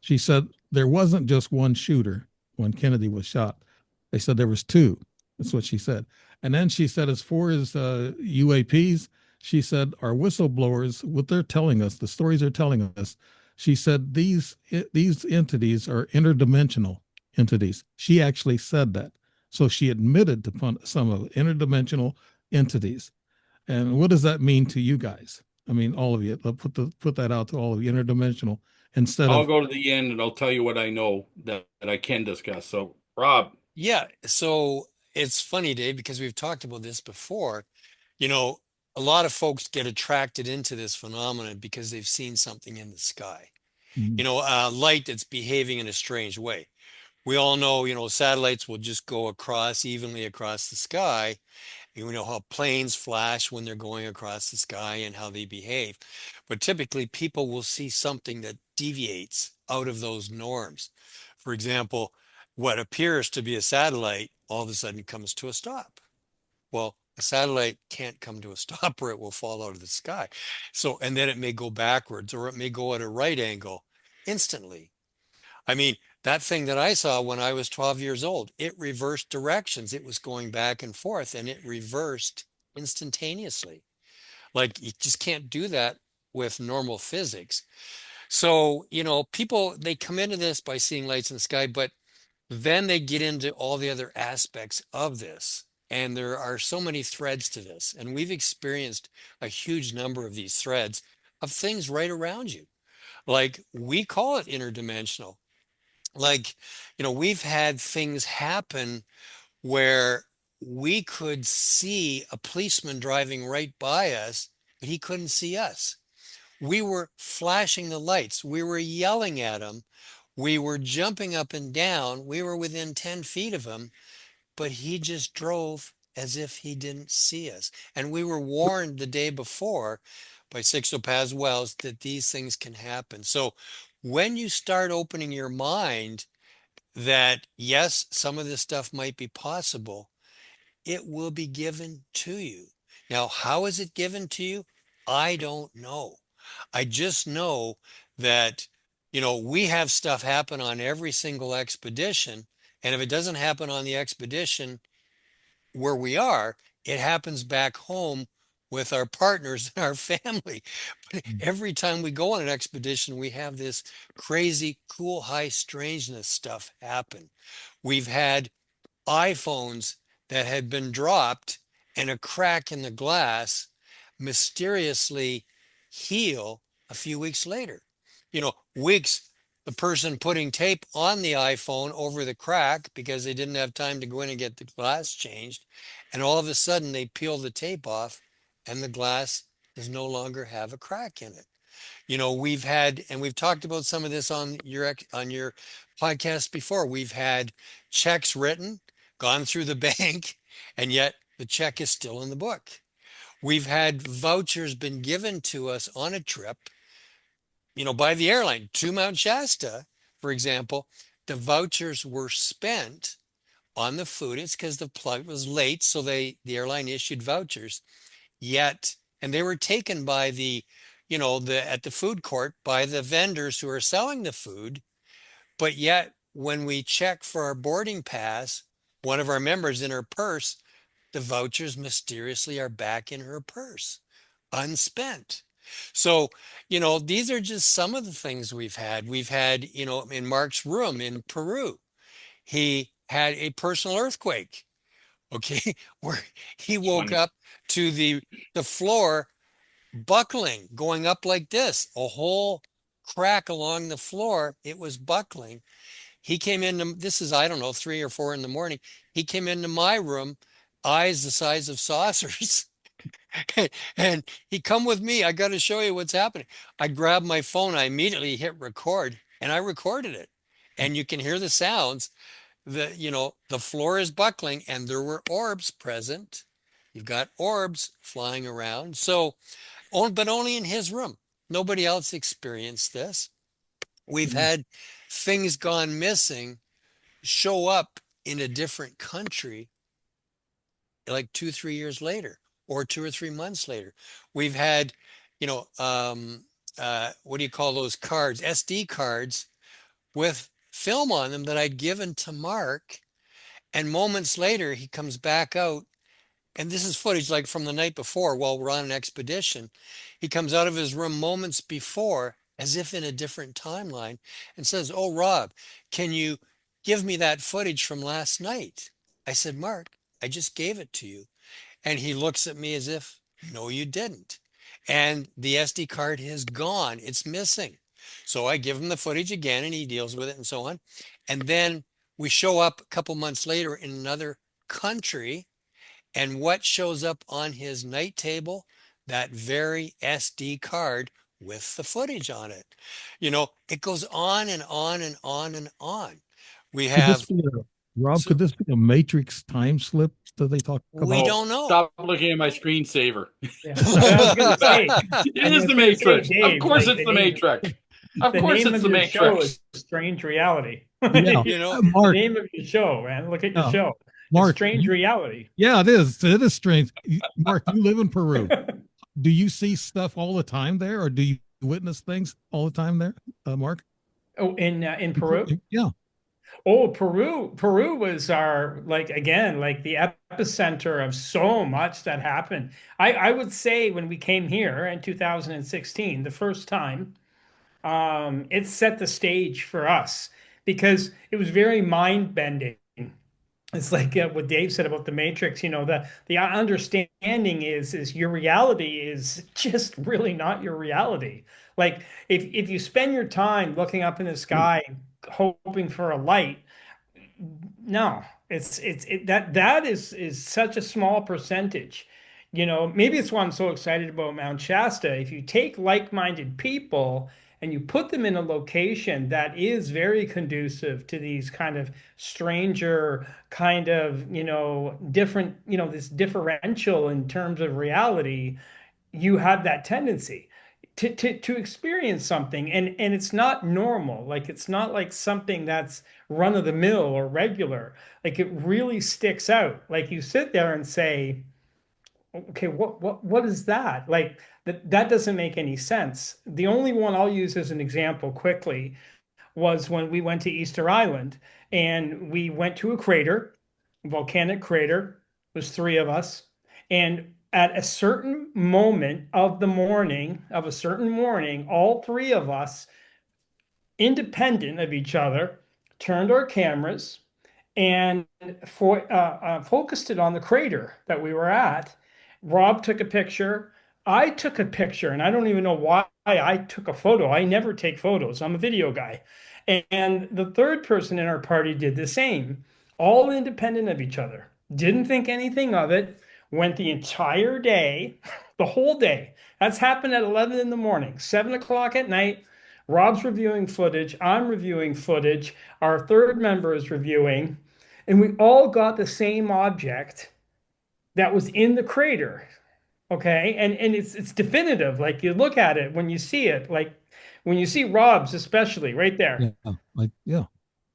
She said, there wasn't just one shooter when Kennedy was shot. They said there was two. That's what she said. And then she said, as far as UAPs, she said, our whistleblowers, what they're telling us, the stories they're telling us, she said, these entities are interdimensional entities. She actually said that. So she admitted to some of interdimensional entities. And what does that mean to you guys? I mean, all of you. Put that out to all of you. Interdimensional instead
I'll
of.
go to the end and I'll tell you what I know that I can discuss. So, Rob.
Yeah. So it's funny, Dave, because we've talked about this before. You know, a lot of folks get attracted into this phenomenon because they've seen something in the sky. You know, light that's behaving in a strange way. We all know, you know, satellites will just go across evenly across the sky. You know how planes flash when they're going across the sky and how they behave. But typically, people will see something that deviates out of those norms. For example, what appears to be a satellite all of a sudden comes to a stop. Well, a satellite can't come to a stop or it will fall out of the sky. So, and then it may go backwards or it may go at a right angle instantly. I mean, that thing that I saw when I was 12 years old, it reversed directions. It was going back and forth and it reversed instantaneously. Like you just can't do that with normal physics. So, you know, people, they come into this by seeing lights in the sky, but then they get into all the other aspects of this. And there are so many threads to this. And we've experienced a huge number of these threads of things right around you. Like we call it interdimensional. Like, you know, we've had things happen where we could see a policeman driving right by us, but he couldn't see us. We were flashing the lights. We were yelling at him. We were jumping up and down. We were within 10 feet of him, but he just drove as if he didn't see us. And we were warned the day before by Sixto Paz Wells that these things can happen. So when you start opening your mind that, yes, some of this stuff might be possible, it will be given to you. Now, how is it given to you? I don't know. I just know that, you know, we have stuff happen on every single expedition. And if it doesn't happen on the expedition where we are, it happens back home with our partners and our family. But every time we go on an expedition, we have this crazy, cool, high strangeness stuff happen. We've had iPhones that had been dropped and a crack in the glass mysteriously heal a few weeks later. You know, weeks, the person putting tape on the iPhone over the crack because they didn't have time to go in and get the glass changed. And all of a sudden they peel the tape off and the glass does no longer have a crack in it. You know, we've had, and we've talked about some of this on your podcast before. We've had checks written, gone through the bank, and yet the check is still in the book. We've had vouchers been given to us on a trip, you know, by the airline to Mount Shasta, for example. The vouchers were spent on the food. It's because the flight was late, so the airline issued vouchers. Yet, and they were taken by the at the food court by the vendors who are selling the food. But yet when we check for our boarding pass, one of our members in her purse, the vouchers mysteriously are back in her purse, unspent. So, these are just some of the things we've had. We've had, in Mark's room in Peru, he had a personal earthquake, okay, where he woke
Funny.
up to the floor buckling, going up like this, a whole crack along the floor. It was buckling. He came into, this is, I don't know, 3 or 4 in the morning. He came into my room, eyes the size of saucers. And he come with me. I got to show you what's happening. I grabbed my phone. I immediately hit record and I recorded it. And you can hear the sounds. The floor is buckling and there were orbs present. You've got orbs flying around. So, but only in his room. Nobody else experienced this. We've had things gone missing show up in a different country like 2-3 years later or 2 or 3 months later. We've had, what do you call those cards? SD cards with film on them that I'd given to Mark. And moments later, he comes back out. And this is footage like from the night before while we're on an expedition. He comes out of his room moments before, as if in a different timeline, and says, "Oh, Rob, can you give me that footage from last night?" I said, "Mark, I just gave it to you." And he looks at me as if, "No, you didn't." And the SD card is gone. It's missing. So I give him the footage again and he deals with it and so on. And then we show up a couple months later in another country. And what shows up on his night table? That very SD card with the footage on it. It goes on and on and on and on. We
Could this
have,
be Rob,
So-
could this be a Matrix time slip that they talk about?
we don't know.
Stop looking at my screensaver.
Yeah. I was gonna say,
It is the Matrix.
Dave,
Of course,
like
it's
the
the
name-
Matrix. Of
the
course,
name
it's
of
the
your show
Matrix.
is Strange Reality.
Yeah.
The
Mark,
name of your show, man. Look at your
Yeah.
show. It's
Mark,
Strange Reality.
yeah, it is. It is strange. Mark, you live in Peru. Do you see stuff all the time there, or do you witness things all the time there, Mark?
Oh, in Peru?
Yeah.
Oh, Peru was our, like, again, like the epicenter of so much that happened. I would say when we came here in 2016, the first time, it set the stage for us because it was very mind bending. It's like what Dave said about the Matrix. The understanding is your reality is just really not your reality. Like if you spend your time looking up in the sky hoping for a light, no, that is such a small percentage. Maybe it's why I'm so excited about Mount Shasta. If you take like-minded people and you put them in a location that is very conducive to these kind of stranger kind of, different, this differential in terms of reality, you have that tendency to experience something, and it's not normal. Like it's not like something that's run of the mill or regular. Like it really sticks out. Like you sit there and say, okay, what is that? Like that doesn't make any sense. The only one I'll use as an example quickly was when we went to Easter Island and we went to a crater, volcanic crater. It was 3 of us, and at a certain moment of a certain morning, all 3 of us, independent of each other, turned our cameras and focused it on the crater that we were at. Rob took a picture. I took a picture, and I don't even know why I took a photo. I never take photos. I'm a video guy. And the 3rd person in our party did the same, all independent of each other. Didn't think anything of it. Went the entire day, the whole day. That's happened at 11 in the morning, 7 o'clock at night. Rob's reviewing footage. I'm reviewing footage. Our 3rd member is reviewing. And we all got the same object that was in the crater. Okay. And it's definitive. Like you look at it when you see it, like when you see Rob's, especially right there.
Yeah.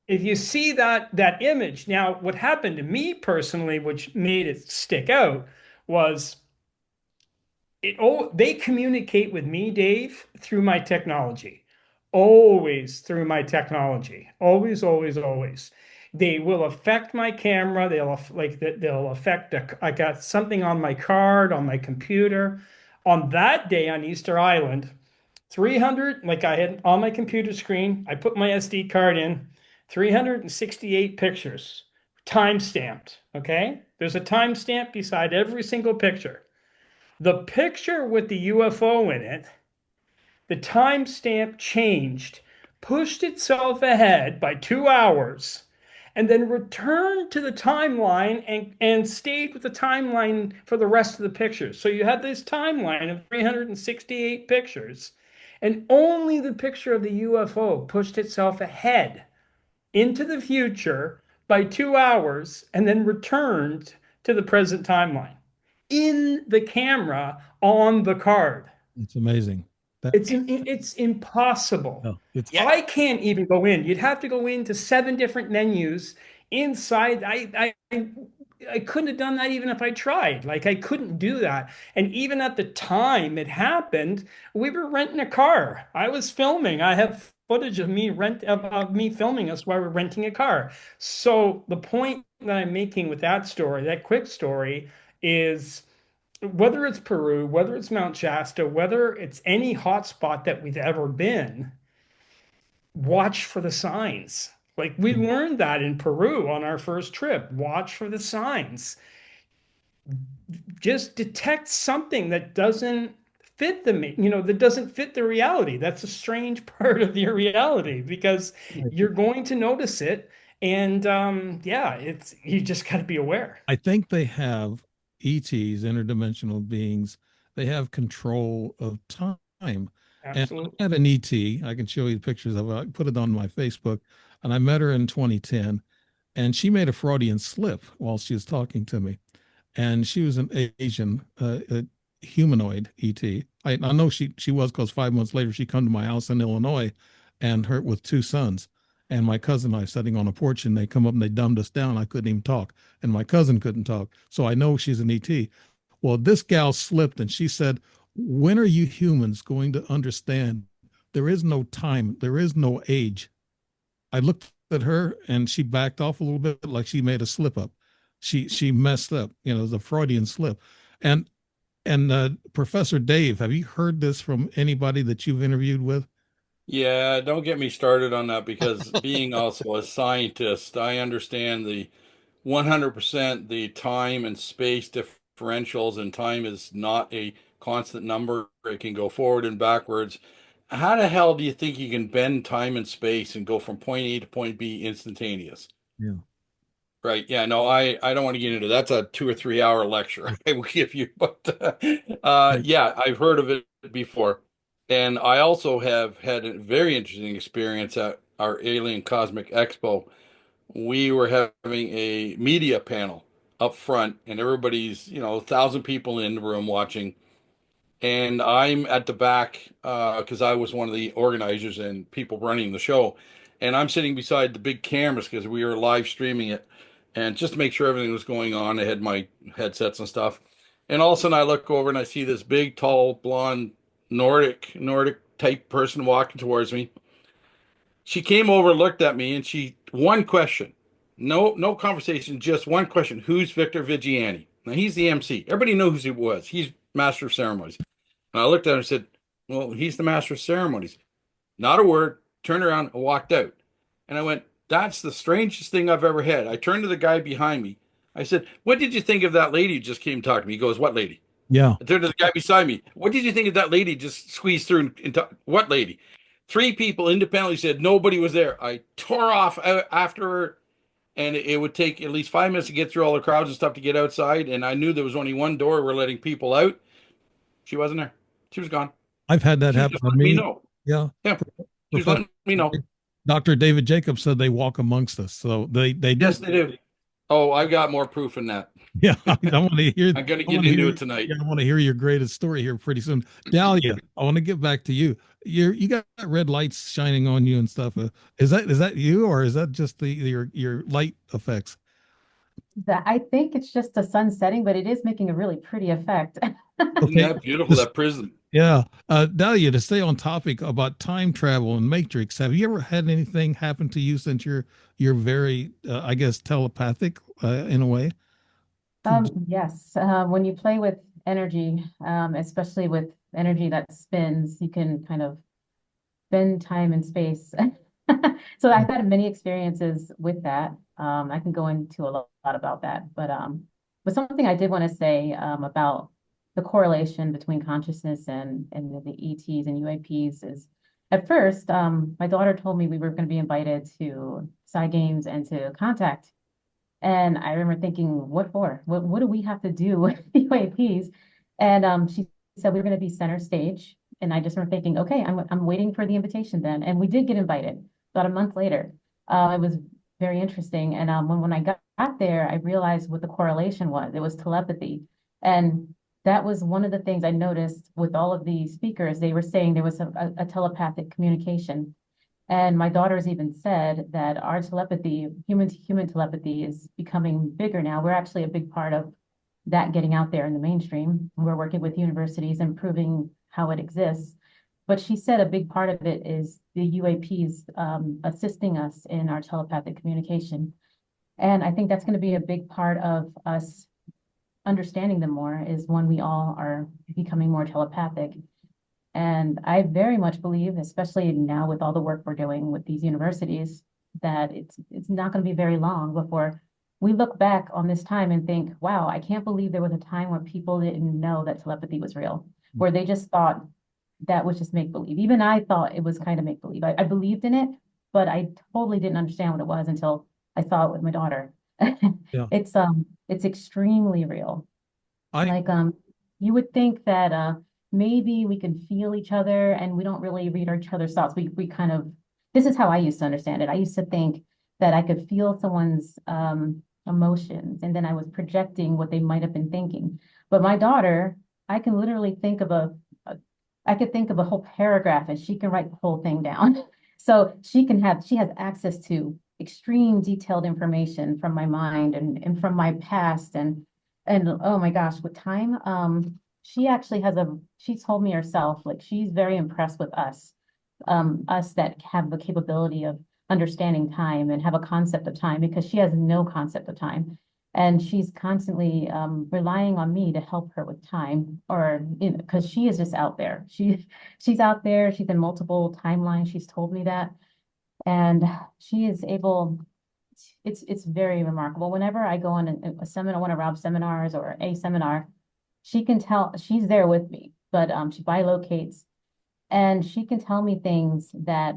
If you see that image, now what happened to me personally, which made it stick out, was they communicate with me, Dave, through my technology. Always through my technology. Always, always, always. They will affect my camera. They'll affect I got something on my card, on my computer. On that day on Easter Island, 300, like I had on my computer screen, I put my SD card in, 368 pictures, time stamped. Okay. There's a timestamp beside every single picture. The picture with the UFO in it, the timestamp changed, pushed itself ahead by 2 hours, and then returned to the timeline and stayed with the timeline for the rest of the pictures. So you had this timeline of 368 pictures, and only the picture of the UFO pushed itself ahead into the future by 2 hours and then returned to the present timeline in the camera on the card.
It's amazing.
It's impossible.
No, it's
I can't even go in. You'd have to go into 7 different menus inside. I couldn't have done that even if I tried. Like I couldn't do that. And even at the time it happened, we were renting a car. I was filming. I have footage of me filming us while we're renting a car. So the point that I'm making with that story, that quick story, is whether it's Peru, whether it's Mount Shasta, whether it's any hotspot that we've ever been, watch for the signs. Like we learned that in Peru on our first trip. Watch for the signs. Just detect something that doesn't fit that doesn't fit the reality. That's a strange part of your reality because you're going to notice it. And you just got to be aware.
I think they have ETs, interdimensional beings. They have control of time.
Absolutely.
And I had an ET. I can show you pictures of it. I put it on my Facebook, and I met her in 2010, and she made a Freudian slip while she was talking to me, and she was an Asian humanoid ET. I know she was because 5 months later she come to my house in Illinois, and her with 2 sons. And my cousin and I sitting on a porch, and they come up and they dumbed us down. I couldn't even talk, and my cousin couldn't talk. So I know she's an ET. Well, this gal slipped, and she said, "When are you humans going to understand there is no time, there is no age?" I looked at her, and she backed off a little bit, like she made a slip up. She messed up, the Freudian slip. And Professor Dave, have you heard this from anybody that you've interviewed with?
Yeah, don't get me started on that because being also a scientist, I understand the 100% the time and space differentials, and time is not a constant number. It can go forward and backwards. How the hell do you think you can bend time and space and go from point A to point B instantaneous?
Yeah.
Right. Yeah. No, I don't want to get into that. That's a 2 or 3 hour lecture I will give you. But yeah, I've heard of it before. And I also have had a very interesting experience at our Alien Cosmic Expo. We were having a media panel up front, and everybody's, 1,000 people in the room watching. And I'm at the back because I was one of the organizers and people running the show. And I'm sitting beside the big cameras because we were live streaming it. And just to make sure everything was going on, I had my headsets and stuff. And all of a sudden I look over and I see this big, tall, blonde, Nordic type person walking towards me. She came over, looked at me, and one question. No conversation, just one question. Who's Victor Vigiani? Now he's the MC. Everybody knows who he was. He's master of ceremonies. And I looked at her and said, "Well, he's the master of ceremonies." Not a word, turned around and walked out. And I went, "That's the strangest thing I've ever had." I turned to the guy behind me. I said, "What did you think of that lady who just came to talk to me?" He goes, "What lady?"
Yeah.
I turned to the guy beside me. "What did you think of that lady just squeezed through into what lady?" 3 people independently said nobody was there. I tore off after her, and it would take at least 5 minutes to get through all the crowds and stuff to get outside. And I knew there was only one door we're letting people out. She wasn't there. She was gone.
I've had that happen to me.
Know.
Yeah.
Yeah. She was letting me know.
Dr. David Jacobs said they walk amongst us. So they
Yes, they do. Oh, I've got more proof than that.
Yeah, I want to hear.
I'm going to get into it tonight.
I want to hear your greatest story here pretty soon. Dalia, I want to get back to you. You got red lights shining on you and stuff. Is that you, or is that just your light effects?
I think it's just the sun setting, but it is making a really pretty effect.
Isn't that beautiful, that prism?
Yeah. Dalia, to stay on topic about time travel and Matrix, have you ever had anything happen to you since you're very, I guess, telepathic in a way?
Yes. When you play with energy, especially with energy that spins, you can kind of bend time and space. So I've had many experiences with that. I can go into a lot about that, but something I did want to say about the correlation between consciousness and the ETs and UAPs is at first, my daughter told me we were going to be invited to Psy Games and to Contact. And I remember thinking, what for? What do we have to do with the UAPs? And she said we were going to be center stage. And I just remember thinking, okay, I'm waiting for the invitation then. And we did get invited about a month later. It was very interesting. And when I got there, I realized what the correlation was. It was telepathy. And that was one of the things I noticed with all of the speakers. They were saying there was a telepathic communication. And my daughters even said that our telepathy, human to human telepathy, is becoming bigger now. We're actually a big part of that getting out there in the mainstream. We're working with universities and proving how it exists. But she said a big part of it is the UAPs assisting us in our telepathic communication. And I think that's going to be a big part of us understanding them more is when we all are becoming more telepathic. And I very much believe, especially now with all the work we're doing with these universities, that it's not going to be very long before we look back on this time and think, wow, I can't believe there was a time where people didn't know that telepathy was real, where they just thought that was just make believe. Even I thought it was kind of make believe. I believed in it, but I totally didn't understand what it was until I saw it with my daughter.
Yeah.
It's extremely real.
I
Like you would think that maybe we can feel each other and we don't really read each other's thoughts. We kind of, this is how I used to understand it. I used to think that I could feel someone's emotions and then I was projecting what they might have been thinking. But my daughter, I can literally think of I could think of a whole paragraph and she can write the whole thing down. So she has access to extreme detailed information from my mind and from my past and oh my gosh, with time, she actually she told me herself, like she's very impressed with us that have the capability of understanding time and have a concept of time because she has no concept of time. And she's constantly relying on me to help her with time or, you know, because she is just out there. She's out there, she's in multiple timelines, she's told me that. And she is able, it's very remarkable. Whenever I go on a seminar, one of Rob's seminars or a seminar, she can tell she's there with me, but she bilocates and she can tell me things that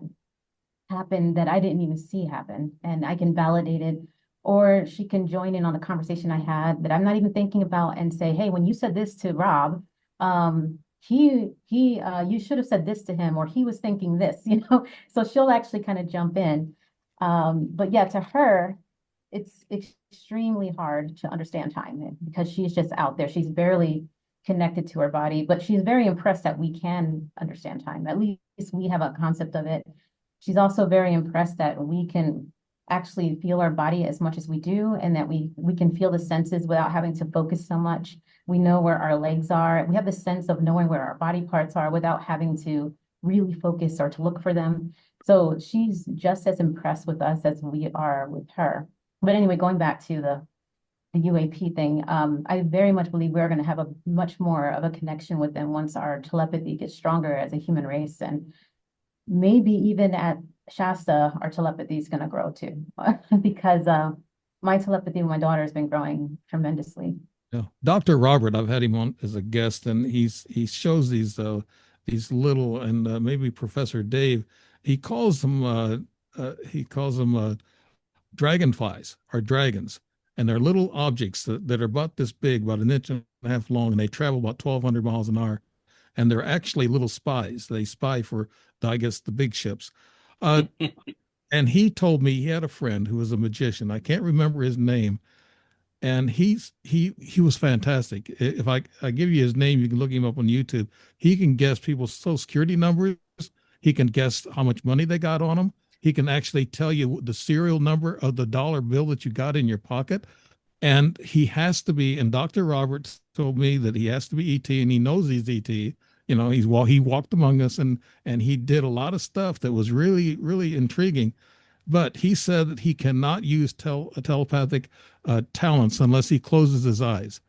happen that I didn't even see happen, and I can validate it. Or she can join in on a conversation I had that I'm not even thinking about and say, hey, when you said this to Rob, you should have said this to him, or he was thinking this, you know? So she'll actually kind of jump in. But yeah, to her, it's extremely hard to understand time because she's just out there. She's barely connected to her body, but she's very impressed that we can understand time. At least we have a concept of it. She's also very impressed that we can actually feel our body as much as we do, and that we can feel the senses without having to focus so much. We know where our legs are. We have the sense of knowing where our body parts are without having to really focus or to look for them. So she's just as impressed with us as we are with her. But anyway, going back to the UAP thing, I very much believe we're going to have a much more of a connection with them once our telepathy gets stronger as a human race. And maybe even at Shasta, our telepathy is going to grow too, because my telepathy with my daughter has been growing tremendously.
Yeah, Dr. Robert, I've had him on as a guest, and he shows these little, and maybe Professor Dave, he calls them dragonflies or dragons, and they're little objects that are about this big, about an inch and a half long, and they travel about 1,200 miles an hour, and they're actually little spies. They spy for, I guess, the big ships. And he told me he had a friend who was a magician. I can't remember his name, and he was fantastic. If I give you his name, you can look him up on YouTube. He can guess people's Social Security numbers. He can guess how much money they got on them. He can actually tell you the serial number of the dollar bill that you got in your pocket. And he has to be, and Dr. Roberts told me that he has to be ET, and he knows he's ET. You know, he walked among us, and he did a lot of stuff that was really, really intriguing. But he said that he cannot use telepathic talents unless he closes his eyes.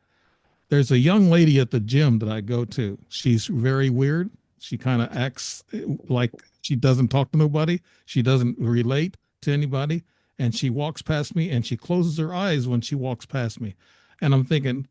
There's a young lady at the gym that I go to. She's very weird. She kind of acts like she doesn't talk to nobody. She doesn't relate to anybody. And she walks past me and she closes her eyes when she walks past me. And I'm in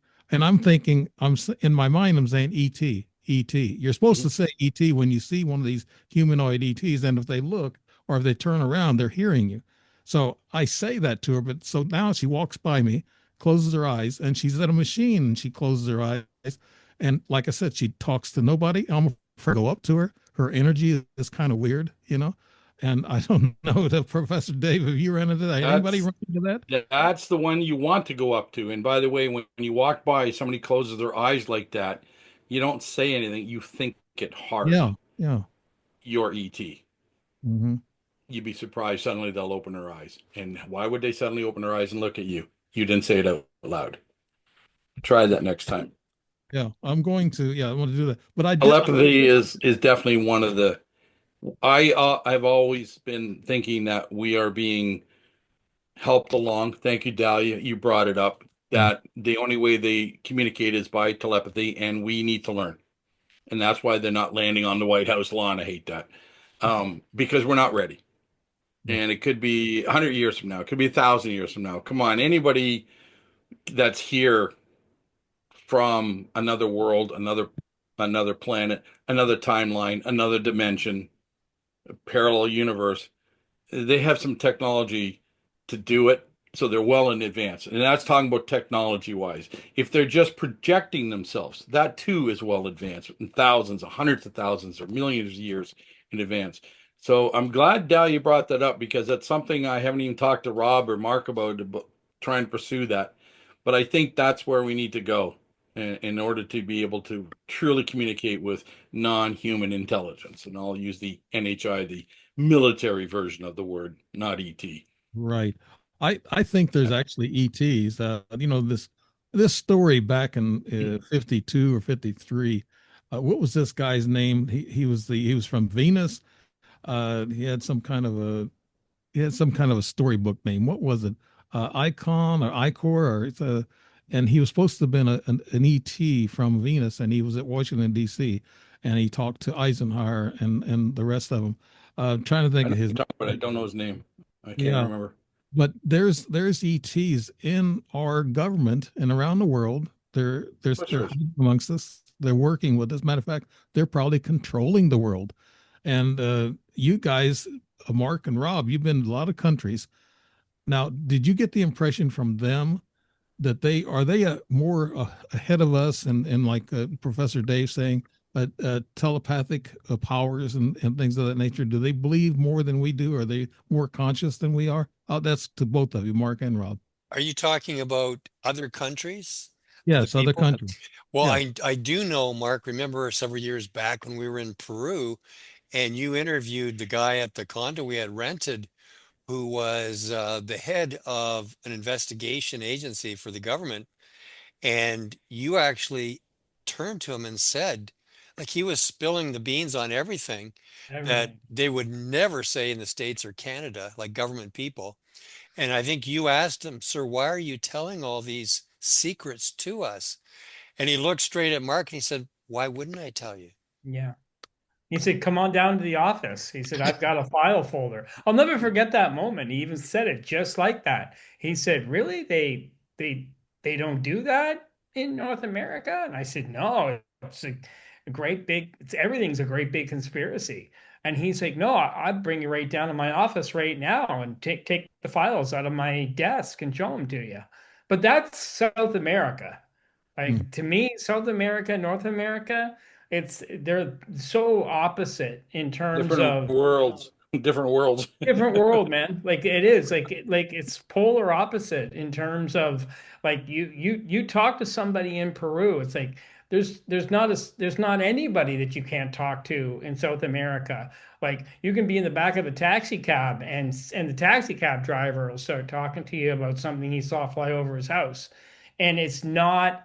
my mind, I'm saying ET, ET. You're supposed to say ET when you see one of these humanoid ETs. And if they look or if they turn around, they're hearing you. So I say that to her. But so now she walks by me, closes her eyes, and she's at a machine and she closes her eyes. And like I said, she talks to nobody. I'm afraid to go up to her. Her energy is kind of weird, you know. And I don't know the Professor Dave, have you run into that? Anybody run into that?
That's the one you want to go up to. And by the way, when you walk by, somebody closes their eyes like that, you don't say anything. You think it hard.
Yeah, yeah.
You're ET.
Mm-hmm.
You'd be surprised suddenly they'll open their eyes. And why would they suddenly open their eyes and look at you? You didn't say it out loud. Try that next time.
Yeah, I'm going to. Yeah, I want to do that. But
Telepathy is definitely one of the. I've always been thinking that we are being helped along. Thank you, Dalia. You brought it up that the only way they communicate is by telepathy, and we need to learn. And that's why they're not landing on the White House lawn. I hate that because we're not ready. And it could be 100 years from now. It could be 1,000 years from now. Come on, anybody that's here from another world, another planet, another timeline, another dimension, a parallel universe, they have some technology to do it, so they're well in advance. And that's talking about technology wise. If they're just projecting themselves, that too is well advanced in thousands, hundreds of thousands, or millions of years in advance. So I'm glad Dalia brought that up because that's something I haven't even talked to Rob or Mark about trying to pursue that. But I think that's where we need to go in order to be able to truly communicate with non-human intelligence. And I'll use the NHI, the military version of the word, not ET.
Right. I think there's actually ETs. You know, this story back in 52 or 53. What was this guy's name? He was from Venus. He had some kind of a storybook name. What was it? Icon or Icor or it's a and he was supposed to have been an ET from Venus, and he was at Washington D.C. and he talked to Eisenhower and the rest of them. Trying to think of his.
But I don't know his name. I can't
Yeah.
remember.
But there's ETs in our government and around the world. They're
Sure.
amongst us. They're working with us. Matter of fact, they're probably controlling the world. And you guys, Mark and Rob, you've been in a lot of countries. Now, did you get the impression from them that they more ahead of us and like Professor Dave saying telepathic powers and things of that nature? Do they believe more than we do? Are they more conscious than we are? Oh, that's to both of you, Mark and Rob.
Are you talking about other countries?
Yes, other
people?
countries.
Well,
Yeah.
I do know, Mark, remember several years back when we were in Peru and you interviewed the guy at the condo we had rented who was the head of an investigation agency for the government. And you actually turned to him and said, like he was spilling the beans on everything that they would never say in the States or Canada, like government people. And I think you asked him, sir, why are you telling all these secrets to us? And he looked straight at Mark and he said, why wouldn't I tell you?
Yeah. He said, come on down to the office. He said, I've got a file folder. I'll never forget that moment. He even said it just like that. He said, really? They don't do that in North America? And I said, no, it's a great big, everything's a great big conspiracy. And he's like, no, I'll bring you right down to my office right now and take the files out of my desk and show them to you. But that's South America. Like to me, South America, North America, they're so opposite in terms
Different
of
worlds. Different worlds.
different world, man. Like it is like it's polar opposite in terms of like you talk to somebody in Peru, it's like there's not anybody that you can't talk to in South America. Like you can be in the back of a taxi cab and the taxi cab driver will start talking to you about something he saw fly over his house. And it's not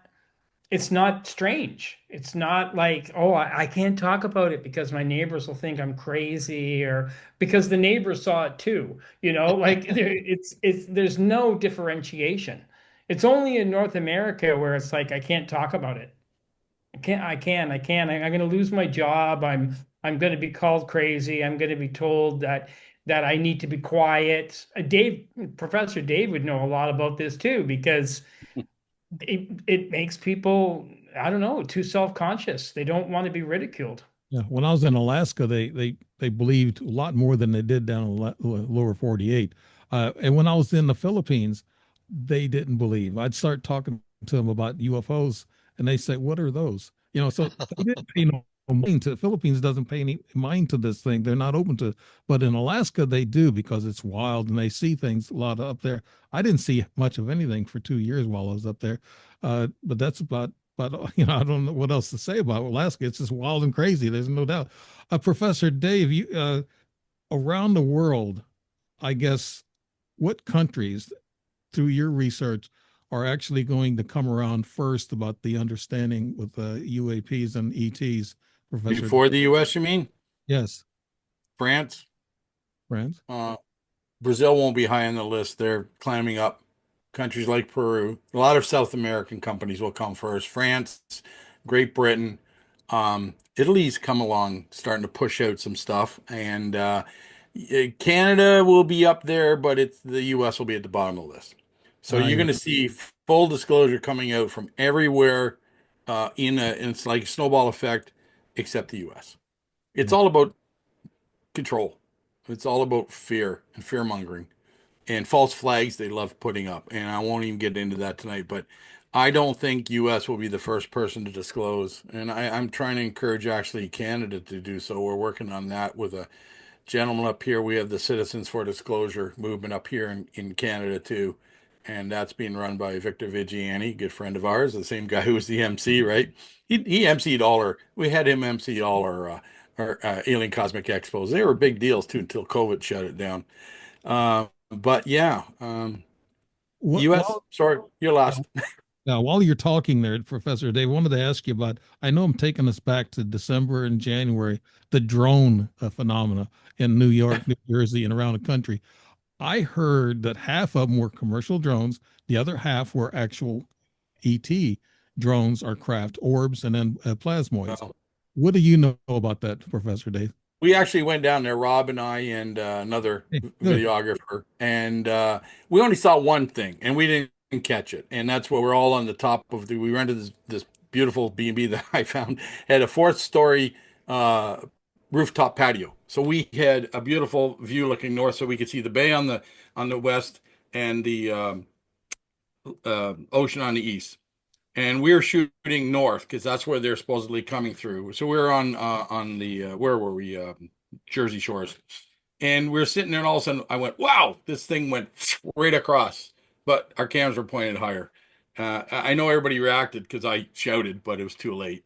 strange. It's not like, oh, I can't talk about it because my neighbors will think I'm crazy or because the neighbors saw it too. Like there's no differentiation. It's only in North America where it's like I can't talk about it. I'm going to lose my job. I'm going to be called crazy. I'm going to be told that I need to be quiet. Professor Dave would know a lot about this too, because it makes people, I don't know, too self-conscious. They don't want to be ridiculed.
Yeah, when I was in Alaska, they believed a lot more than they did down in the lower 48. And when I was in the Philippines, they didn't believe. I'd start talking to them about UFOs, and they say, "What are those?" So they didn't pay no mind to. The Philippines doesn't pay any mind to this thing. They're not open to it. But in Alaska, they do, because it's wild and they see things a lot up there. I didn't see much of anything for 2 years while I was up there, but that's about. But I don't know what else to say about Alaska. It's just wild and crazy. There's no doubt. Professor Dave, you around the world, I guess, what countries, through your research, are actually going to come around first about the understanding with UAPs and ETs, Professor?
Before the U.S., you mean?
Yes.
France?
France?
Brazil won't be high on the list. They're climbing up. Countries like Peru. A lot of South American companies will come first. France, Great Britain, Italy's come along, starting to push out some stuff. And Canada will be up there, but the U.S. will be at the bottom of the list. So you're going to see full disclosure coming out from everywhere it's like a snowball effect, except the U.S. It's all about control. It's all about fear and fear mongering and false flags they love putting up. And I won't even get into that tonight, but I don't think U.S. will be the first person to disclose. And I'm trying to encourage actually Canada to do so. We're working on that with a gentleman up here. We have the Citizens for Disclosure movement up here in Canada too. And that's being run by Victor Vigiani, good friend of ours, the same guy who was the MC, right? He MC'd we had him MC all our Alien Cosmic Expos. They were big deals too until COVID shut it down. But yeah, U.S.
Well,
sorry, you're last.
now, while you're talking there, Professor Dave, I wanted to ask you about, I know I'm taking us back to December and January, the drone phenomena in New York, New Jersey, and around the country. I heard that half of them were commercial drones. The other half were actual ET drones or craft, orbs, and then plasmoids.
Well,
What do you know about that, Professor Dave?
we actually went down there, Rob and I and another
Hey, good.
videographer, and we only saw one thing, and we didn't catch it. And that's where we're all on the top of we rented this beautiful B&B that I found, had a 4th-story rooftop patio. So we had a beautiful view looking north, so we could see the bay on the west and the ocean on the east. And we were shooting north because that's where they're supposedly coming through. So we were on the where were we? Jersey shores, and we were sitting there, and all of a sudden I went, "Wow!" This thing went right across, but our cameras were pointed higher. I know everybody reacted because I shouted, but it was too late.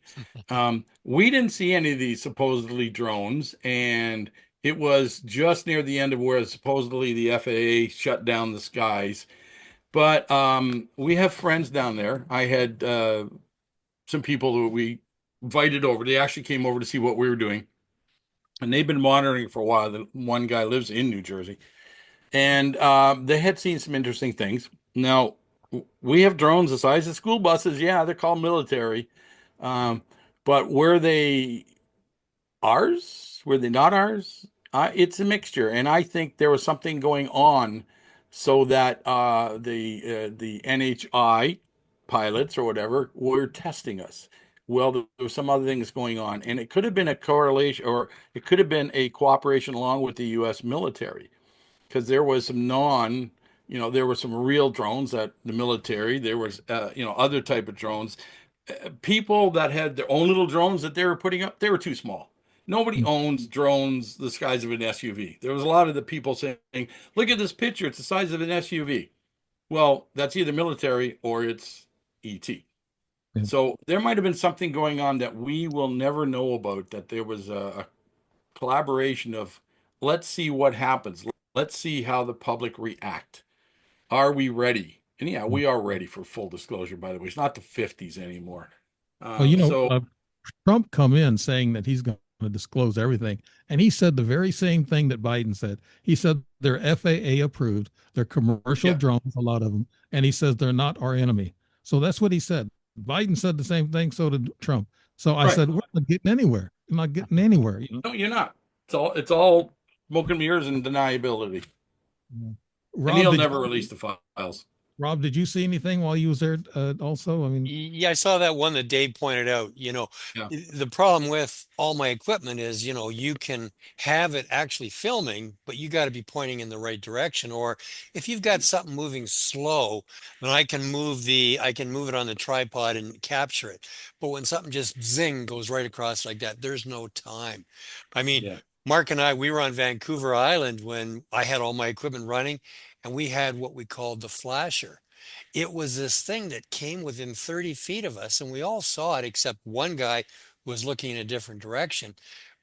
We didn't see any of these supposedly drones, and it was just near the end of where supposedly the FAA shut down the skies. But we have friends down there. I had some people who we invited over. They actually came over to see what we were doing. And they've been monitoring it for a while. The one guy lives in New Jersey. And they had seen some interesting things. Now, we have drones the size of school buses. Yeah, they're called military. But were they ours? Were they not ours? It's a mixture. And I think there was something going on so that the NHI pilots or whatever were testing us. Well, there were some other things going on, and it could have been a correlation, or it could have been a cooperation along with the U.S. military, because there was some there were some real drones that the military, there was other type of drones. People that had their own little drones that they were putting up, they were too small. Nobody owns drones the size of an SUV. There was a lot of the people saying, look at this picture, it's the size of an SUV. Well, that's either military or it's ET.
Yeah.
So there might have been something going on that we will never know about, that there was a collaboration of, let's see what happens. Let's see how the public react. Are we ready? And yeah, we are ready, for full disclosure, by the way. It's not the 50s anymore.
Well,
So
Trump come in saying that he's going to disclose everything, and he said the very same thing that Biden said. He said they're FAA approved, they're commercial drones, a lot of them, and he says they're not our enemy. So that's what he said. Biden said the same thing, so did Trump. So I said, we're not getting anywhere. We're not getting anywhere.
No, you're not. It's all smoke and mirrors and deniability.
Rob,
and he'll never release the files.
Rob, did you see anything while you was there also? I mean,
Yeah, I saw that one that Dave pointed out. The problem with all my equipment is, you can have it actually filming, but you got to be pointing in the right direction. Or if you've got something moving slow, then I can move it on the tripod and capture it. But when something just zing goes right across like that, there's no time. I mean, Mark and I, we were on Vancouver Island when I had all my equipment running, and we had what we called the flasher. It was this thing that came within 30 feet of us, and we all saw it except one guy was looking in a different direction.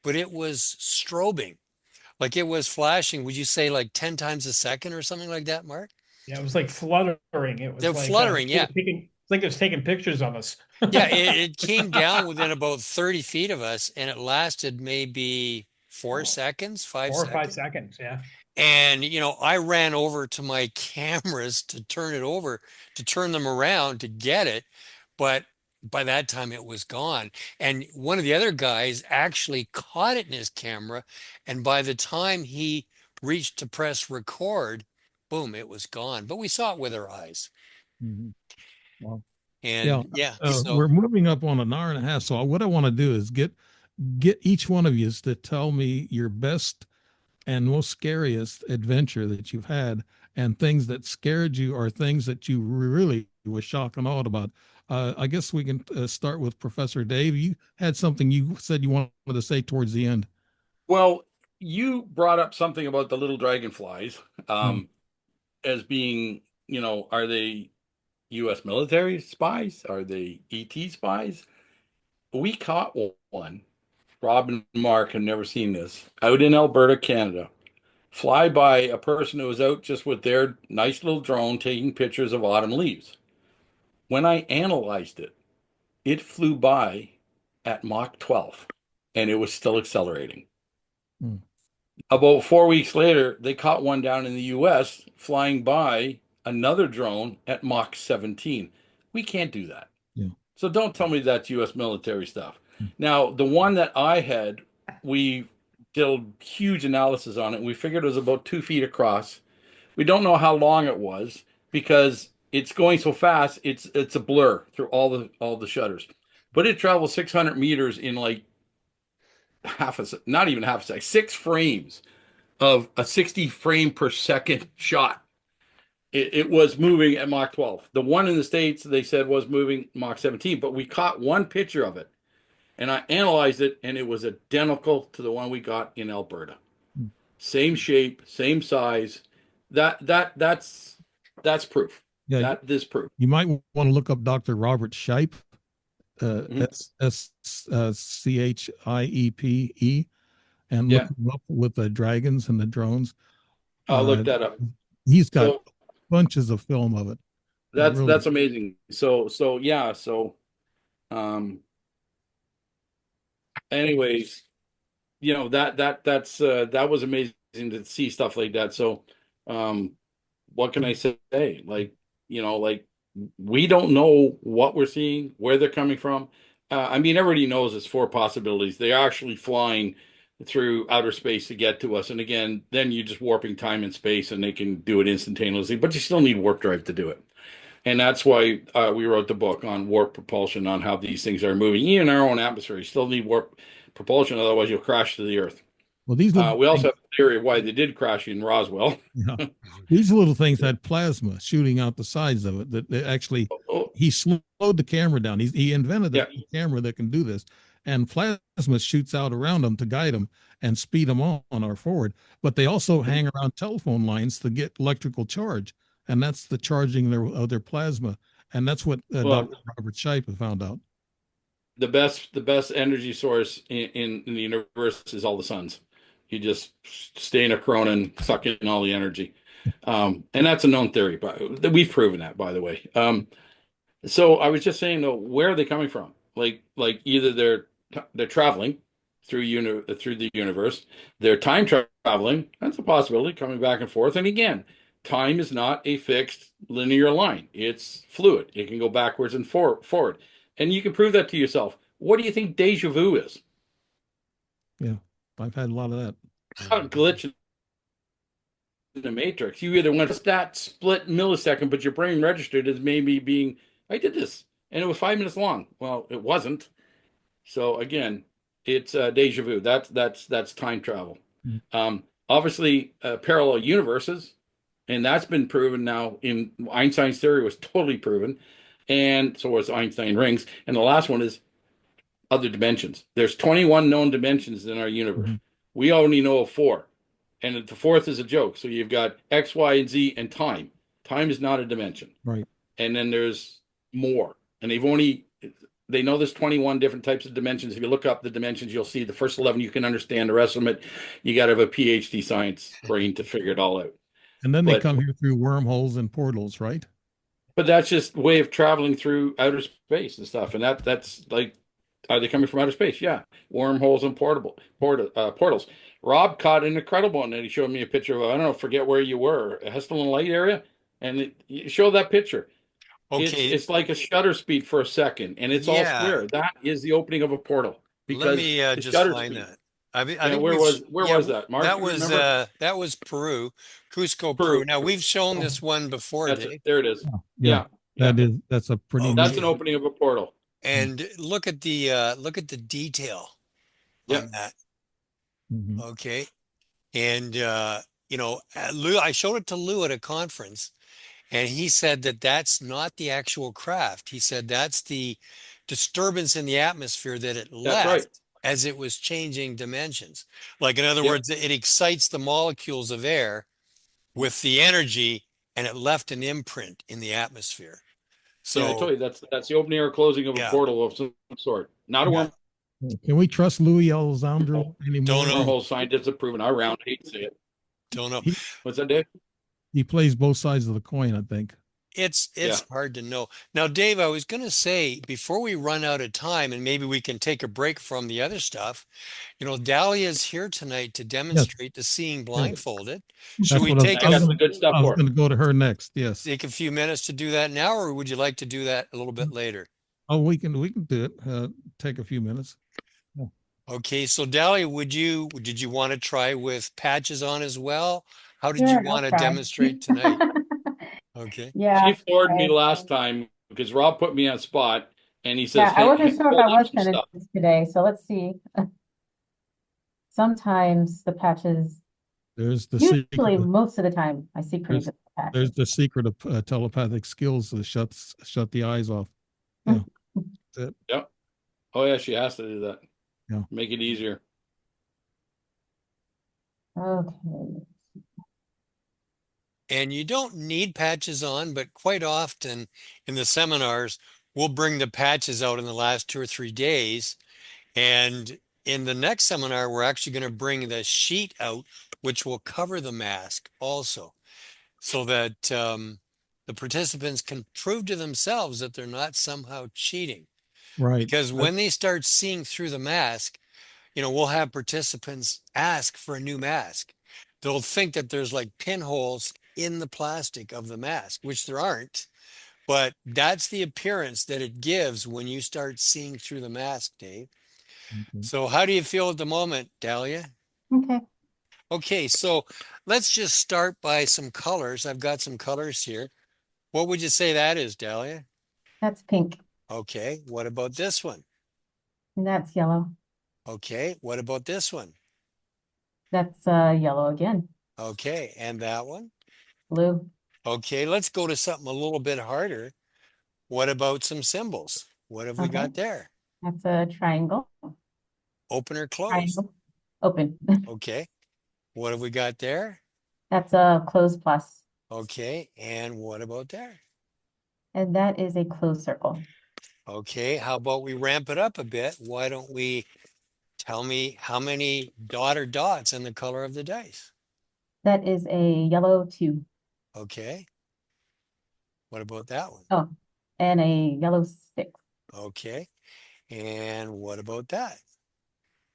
But it was strobing, like it was flashing. Would you say like 10 times a second or something like that, Mark?
Yeah, it was like fluttering. It was
They're
like
fluttering, yeah.
It's like it was taking pictures of us.
Yeah, it came down within about 30 feet of us, and it lasted maybe 4 seconds, 5
4 or
seconds.
5 seconds, yeah.
And, I ran over to my cameras to turn them around to get it. But by that time it was gone. And one of the other guys actually caught it in his camera. And by the time he reached to press record, boom, it was gone. But we saw it with our eyes.
Wow.
And so
we're moving up on an hour and a half. So what I want to do is get each one of you to tell me your best and most scariest adventure that you've had, and things that scared you or things that you really were shocked and awed about. I guess we can start with Professor Dave. You had something you said you wanted to say towards the end.
Well, you brought up something about the little dragonflies as being, are they U.S. military spies? Are they ET spies? We caught one. Rob and Mark have never seen this. Out in Alberta, Canada. Fly by a person who was out just with their nice little drone taking pictures of autumn leaves. When I analyzed it, it flew by at Mach 12 and it was still accelerating. About 4 weeks later, they caught one down in the US flying by another drone at Mach 17. We can't do that. So don't tell me that's US military stuff. Now, the one that I had, we did a huge analysis on it. We figured it was about 2 feet across. We don't know how long it was because it's going so fast. It's a blur through all the shutters. But it travels 600 meters in like not even half a second, 6 frames of a 60 frame per second shot. It was moving at Mach 12. The one in the States, they said, was moving Mach 17, but we caught one picture of it. And I analyzed it, and it was identical to the one we got in Alberta. Same shape, same size. That's proof.
Yeah,
this proof.
You might want to look up Dr. Robert Shipe, SCHIEPE, and look him up with the dragons and the drones.
I'll look that up.
He's got bunches of film of it.
That's amazing. Anyways, that was amazing to see stuff like that. So what can I say? Like we don't know what we're seeing, where they're coming from. I mean, everybody knows it's 4 possibilities. They're actually flying through outer space to get to us. And again, then you're just warping time and space, and they can do it instantaneously, but you still need warp drive to do it. And that's why we wrote the book on warp propulsion, on how these things are moving. Even in our own atmosphere, you still need warp propulsion, otherwise you'll crash to the Earth. Well, we also have a theory of why they did crash in Roswell.
These little things had plasma shooting out the sides of it. That they actually, he slowed the camera down. He invented a camera that can do this, and plasma shoots out around them to guide them and speed them on or forward. But they also hang around telephone lines to get electrical charge, and that's the charging of their plasma. And that's what
Well,
Dr. Robert Shipe found out.
the best energy source in the universe is all the suns. You just stay in a corona and suck in all the energy. And that's a known theory, but we've proven that, by the way. So I was just saying though, where are they coming from? Like either they're traveling through the universe, they're time traveling. That's a possibility, coming back and forth. And again, time is not a fixed linear line. It's fluid. It can go backwards and forward. And you can prove that to yourself. What do you think deja vu is?
Yeah, I've had a lot of that.
A glitch in the matrix. You either went that split millisecond, but your brain registered as maybe being, I did this, and it was 5 minutes long. Well, it wasn't. So again, it's deja vu. That's time travel. Obviously, parallel universes, and that's been proven now. In Einstein's theory was totally proven, and so was Einstein rings. And the last one is other dimensions. There's 21 known dimensions in our universe. We only know of 4. And the fourth is a joke. So you've got X, Y, and Z and time. Time is not a dimension.
Right.
And then there's more. And they know there's 21 different types of dimensions. If you look up the dimensions, you'll see the first 11 you can understand. The rest of them, you got to have a PhD science brain to figure it all out.
And then they come here through wormholes and portals, right?
But that's just a way of traveling through outer space and stuff. And that's like, are they coming from outer space? Yeah. Wormholes and portals. Rob caught an incredible one, and he showed me a picture of, I don't know, forget where you were, a Hesselin Light area. And you show that picture.
Okay.
It's like a shutter speed for a second, and it's all square. That is the opening of a portal.
Let me just find that. I think
where was that? Mark,
that was Peru, Cusco, Peru. Now we've shown this one before, Dave.
There it is.
Yeah. That's a pretty.
That's an opening of a portal.
And look at the detail on that. Okay. And Lou, I showed it to Lou at a conference, and he said that that's not the actual craft. He said that's the disturbance in the atmosphere that it left as it was changing dimensions. Like, in other words, it excites the molecules of air with the energy, and it left an imprint in the atmosphere. So
I told you that's the opening or closing of a portal of some sort. Not a worm.
Can we trust Louis Alessandro anymore?
Don't know.
Wormhole scientists have proven. I hate to say it.
Don't know.
What's that, Dave?
He plays both sides of the coin, I think.
It's hard to know. Now, Dave, I was going to say, before we run out of time, and maybe we can take a break from the other stuff, Dalia's here tonight to demonstrate the seeing blindfolded. Should we take
the good stuff?
I was going to go to her next. Yes.
Take a few minutes to do that now, or would you like to do that a little bit later?
Oh, we can do it. Take a few minutes.
Yeah. Okay, so Dalia, did you want to try with patches on as well? How did you want to demonstrate tonight? Okay.
Yeah.
She floored me last time because Rob put me on spot, and he says,
"Yeah, I wasn't sure if I was going to do this today, so let's see." Sometimes the patches.
There's the
usually most of the time I see pretty good patches.
There's the secret of telepathic skills that shut the eyes off. Yeah. That's it.
Yep. Oh yeah, she has to do that.
Yeah.
Make it easier.
Okay.
And you don't need patches on, but quite often in the seminars, we'll bring the patches out in the last 2 or 3 days. And in the next seminar, we're actually going to bring the sheet out, which will cover the mask also, so that the participants can prove to themselves that they're not somehow cheating.
Right.
Because when they start seeing through the mask, we'll have participants ask for a new mask. They'll think that there's like pinholes in the plastic of the mask, which there aren't, but that's the appearance that it gives when you start seeing through the mask, Dave. Okay. So how do you feel at the moment, Dalia? Okay, so let's just start by some colors. I've got some colors here. What would you say that is, Dalia?
That's pink.
Okay, what about this one?
And that's yellow.
Okay, what about this one?
That's yellow again.
Okay, and that one?
Blue.
Okay, let's go to something a little bit harder. What about some symbols? What have we got there?
That's a triangle.
Open or close?
Triangle. Open.
Okay. What have we got there?
That's a close plus.
Okay, and what about there?
And that is a closed circle.
Okay, how about we ramp it up a bit? Why don't we tell me how many dot or dots and the color of the dice?
That is a yellow 2.
Okay. What about that one?
Oh, and a yellow 6.
Okay. And what about that?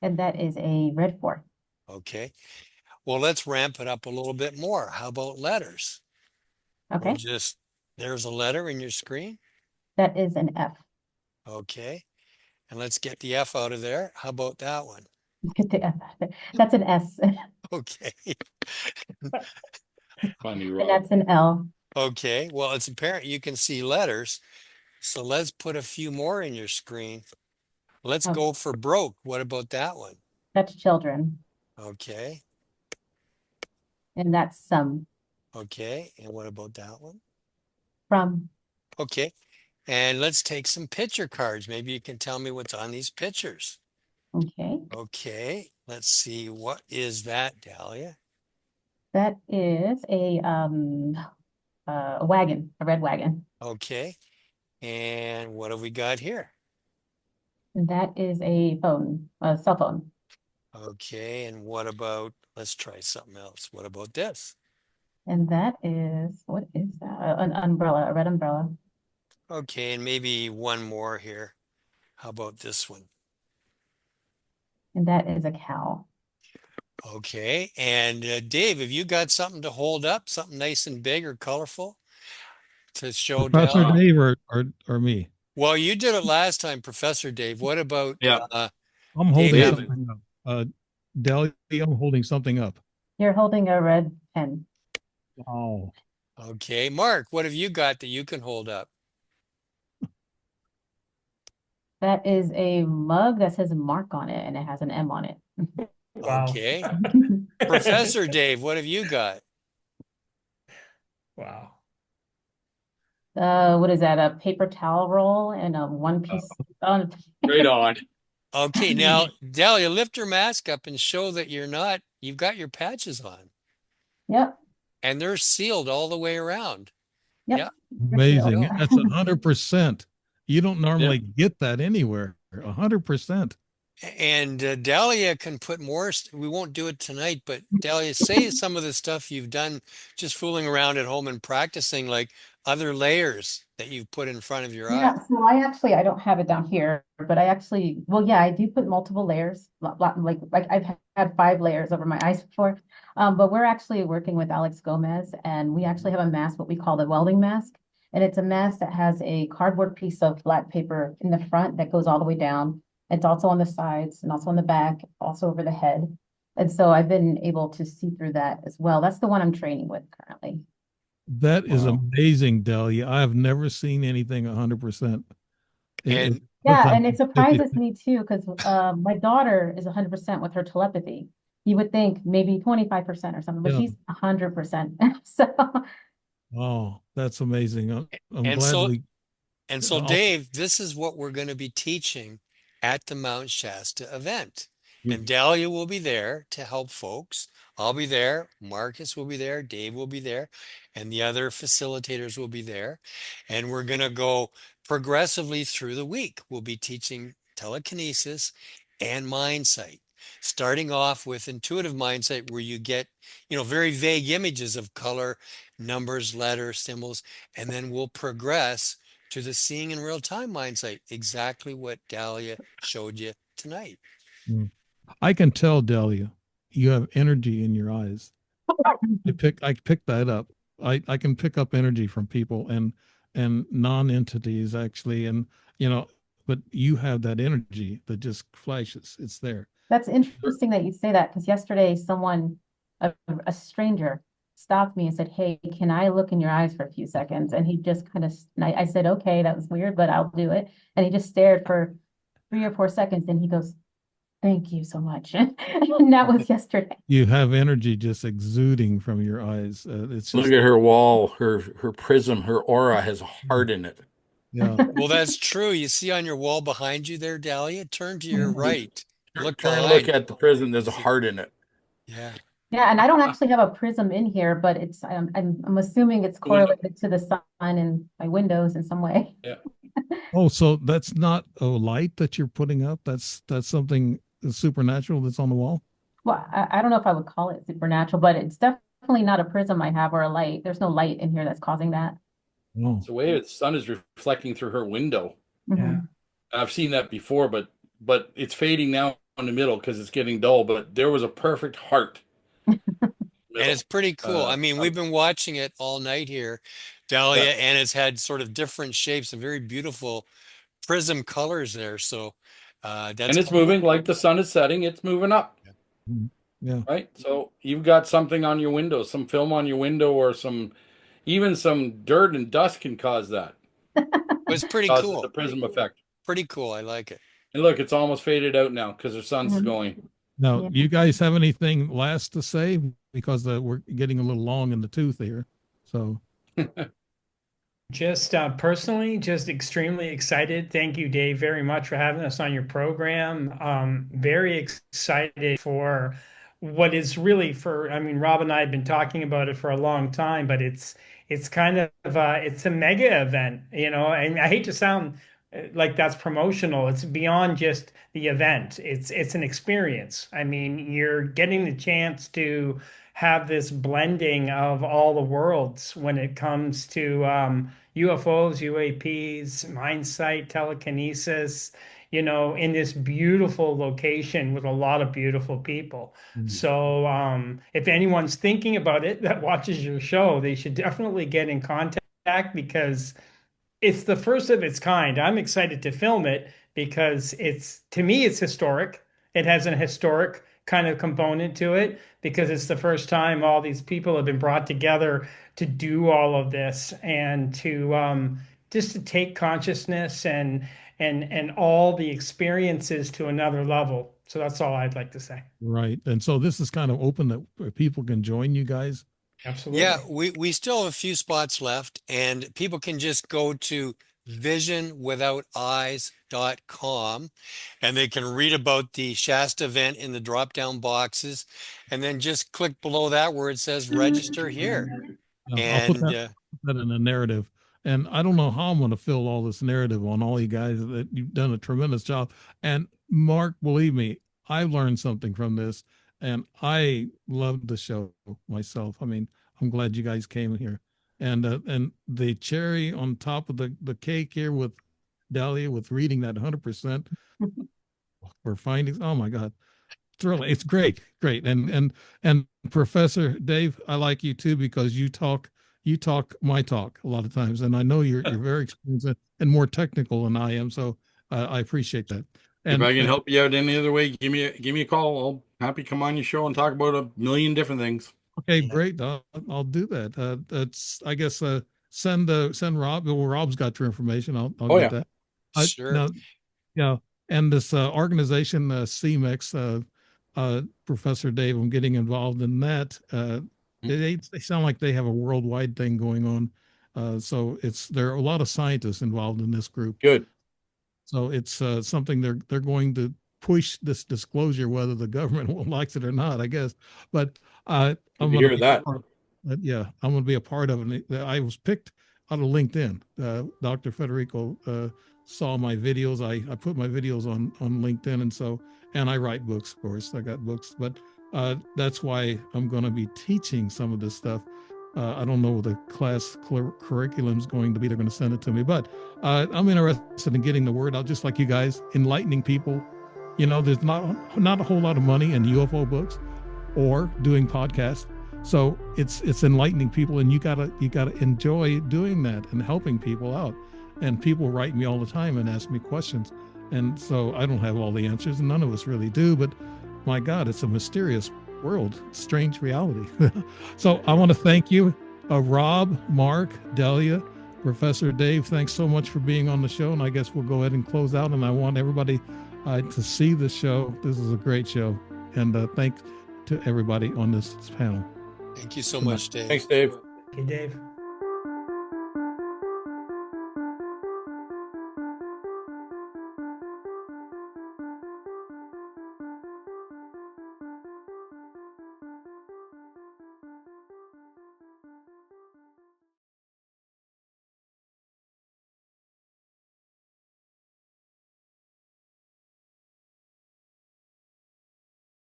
And that is a red 4.
Okay. Well, let's ramp it up a little bit more. How about letters? We'll
Okay.
just, there's a letter in your screen.
That is an F.
Okay. And let's get the F out of there. How about that one?
Get the F out of it. That's an S.
Okay.
Funny,
And
Rob.
that's an L.
Okay. Well, it's apparent you can see letters. So let's put a few more in your screen. Let's
Oh,
go for broke. What about that one?
that's children.
Okay.
And that's some.
Okay. And what about that one?
From.
Okay. And let's take some picture cards. Maybe you can tell me what's on these pictures.
Okay.
Okay. Let's see. What is that, Dalia?
That is a wagon, a red wagon.
Okay. And what have we got here?
And that is a phone, a cell phone.
Okay. And what about, let's try something else. What about this?
And that is, what is that? An umbrella, a red umbrella.
Okay. And maybe one more here. How about this one?
And that is a cow.
Okay. And Dave, have you got something to hold up? Something nice and big or colorful to show
Professor
Dalia?
Dave or me?
Well, you did it last time, Professor Dave. What about
Yeah.
I'm holding
David?
something up. Dalia, I'm holding something up.
You're holding a red pen.
Wow.
Okay. Mark, what have you got that you can hold up?
That is a mug that says Mark on it and it has an M on it.
Wow.
Okay. Professor Dave, what have you got?
Wow.
What is that? A paper towel roll and a one piece.
Right on.
Okay. Now, Dalia, lift your mask up and show that you've got your patches on
Yep.
and they're sealed all the way around.
Yep.
Yeah.
Amazing.
Yeah.
That's 100%. You don't normally get that anywhere. 100%.
And Dalia can put more. We won't do it tonight, but Dalia, say some of the stuff you've done just fooling around at home and practicing, like other layers that you've put in front of your eye.
Yeah, so I don't have it down here, but well, yeah, I do put multiple layers, like I've had 5 layers over my eyes before. But we're actually working with Alex Gomez, and we actually have a mask, what we call the welding mask. And it's a mask that has a cardboard piece of black paper in the front that goes all the way down. It's also on the sides and also on the back, also over the head. And so I've been able to see through that as well. That's the one I'm training with currently.
That is
Wow.
amazing, Delia. I have never seen anything 100%.
And
Yeah, and it surprises me too, because my daughter is 100% with her telepathy. You would think maybe 25% or something, but
Yeah.
she's 100%. So
Oh, that's amazing. I'm
And
glad
so-
we.
And so,
I'll-
Dave, this is what we're going to be teaching at the Mount Shasta event.
Mm.
And Dalia will be there to help folks. I'll be there. Marcus will be there. Dave will be there. And the other facilitators will be there. And we're going to go progressively through the week. We'll be teaching telekinesis and mindsight, starting off with intuitive mindsight, where you get, very vague images of color, numbers, letters, symbols, and then we'll progress to the seeing in real time mindsight, exactly what Dalia showed you tonight.
I can tell, Delia, you have energy in your eyes. I picked that up. I can pick up energy from people and non-entities actually, and but you have that energy that just flashes. It's there.
that's interesting that you say that, because yesterday a stranger stopped me and said, "Hey, can I look in your eyes for a few seconds?" And he just kind of, I said, "Okay, that was weird, but I'll do it." And he just stared for 3 or 4 seconds, and he goes, "Thank you so much." And that was yesterday.
You have energy just exuding from your eyes. It's
Look
just,
at her wall, her prism, her aura has a heart in it.
yeah.
Well, that's true. You see on your wall behind you there, Dalia, turn to your right. Look
Turn and
behind.
look at the prism, there's a heart in it.
Yeah.
Yeah, and I don't actually have a prism in here, but it's I'm assuming it's correlated to the sun in my windows in some way.
Yeah.
Oh, so that's not a light that you're putting up. That's something supernatural that's on the wall.
Well, I don't know if I would call it supernatural, but it's definitely not a prism I have or a light. There's no light in here that's causing that.
Oh,
It's the way the sun is reflecting through her window.
Yeah.
I've seen that before, but it's fading now in the middle because it's getting dull. But there was a perfect heart.
And it's pretty cool. I mean, we've been watching it all night here, Dalia, and it's had sort of different shapes and very beautiful prism colors there. So that's
and it's
cool.
moving like the sun is setting. It's moving up.
yeah.
Right. So you've got something on your window, some film on your window, or even some dirt and dust can cause that.
But it's pretty
Causes
cool.
the prism effect.
Pretty cool. I like it.
And look, it's almost faded out now because the sun's going.
Now,
Yeah.
you guys have anything last to say? Because we're getting a little long in the tooth here. So,
Just personally, just extremely excited. Thank you, Dave, very much for having us on your program. Very excited for what is really for, I mean, Rob and I have been talking about it for a long time, but it's kind of it's a mega event, you know, and I hate to sound like that's promotional. It's beyond just the event. It's an experience. I mean, you're getting the chance to have this blending of all the worlds when it comes to UFOs, UAPs, Mindsight, telekinesis, you know, in this beautiful location with a lot of beautiful people. So if anyone's thinking about it that watches your show, they should definitely get in contact because it's the first of its kind. I'm excited to film it because to me, it's historic. It has an historic kind of component to it because it's the first time all these people have been brought together to do all of this and to just to take consciousness and all the experiences to another level. So that's all I'd like to say.
right. And so this is kind of open that people can join you guys.
Absolutely.
Yeah, we still have a few spots left, and people can just go to visionwithouteyes.com and they can read about the Shasta event in the drop down boxes, and then just click below that where it says register here.
I'll put
And
that in a narrative. And I don't know how I'm going to fill all this narrative on all you guys that you've done a tremendous job. And Mark, believe me, I learned something from this and I loved the show myself. I mean, I'm glad you guys came here. And the cherry on top of the cake here with Dalia with reading that 100% for findings. Oh my God. Thrilling. It's great. Great. And Professor Dave, I like you too because you talk my talk a lot of times. And I know you're very experienced and more technical than I am. So I appreciate that. And
if I can help you out any other way, give me a call. I'll happy to come on your show and talk about a million different things.
okay, great. I'll do that. That's I guess send Rob. Well, Rob's got your information. I'll get that.
sure.
Now, yeah. And this organization, CMEX, Professor Dave, I'm getting involved in that. They sound like they have a worldwide thing going on. So there are a lot of scientists involved in this group.
Good.
So it's something they're going to push this disclosure, whether the government will likes it or not, I guess. But I'm going to
hear that.
yeah, I'm going to be a part of it. I was picked out of LinkedIn. Dr. Federico saw my videos. I put my videos on LinkedIn, and I write books, of course. I got books, but that's why I'm going to be teaching some of this stuff. I don't know what the class curriculum is going to be. They're going to send it to me, but I'm interested in getting the word out, just like you guys, enlightening people. You know, there's not a whole lot of money in UFO books or doing podcasts. So it's enlightening people, and you gotta enjoy doing that and helping people out. And people write me all the time and ask me questions, and so I don't have all the answers, and none of us really do. But my God, it's a mysterious world, strange reality. So I want to thank you, Rob, Mark, Dalia, Professor Dave. Thanks so much for being on the show, and I guess we'll go ahead and close out. And I want everybody to see the show. This is a great show, and thanks to everybody on this panel.
Thank you so much, Dave.
Thanks, Dave.
Okay, Dave.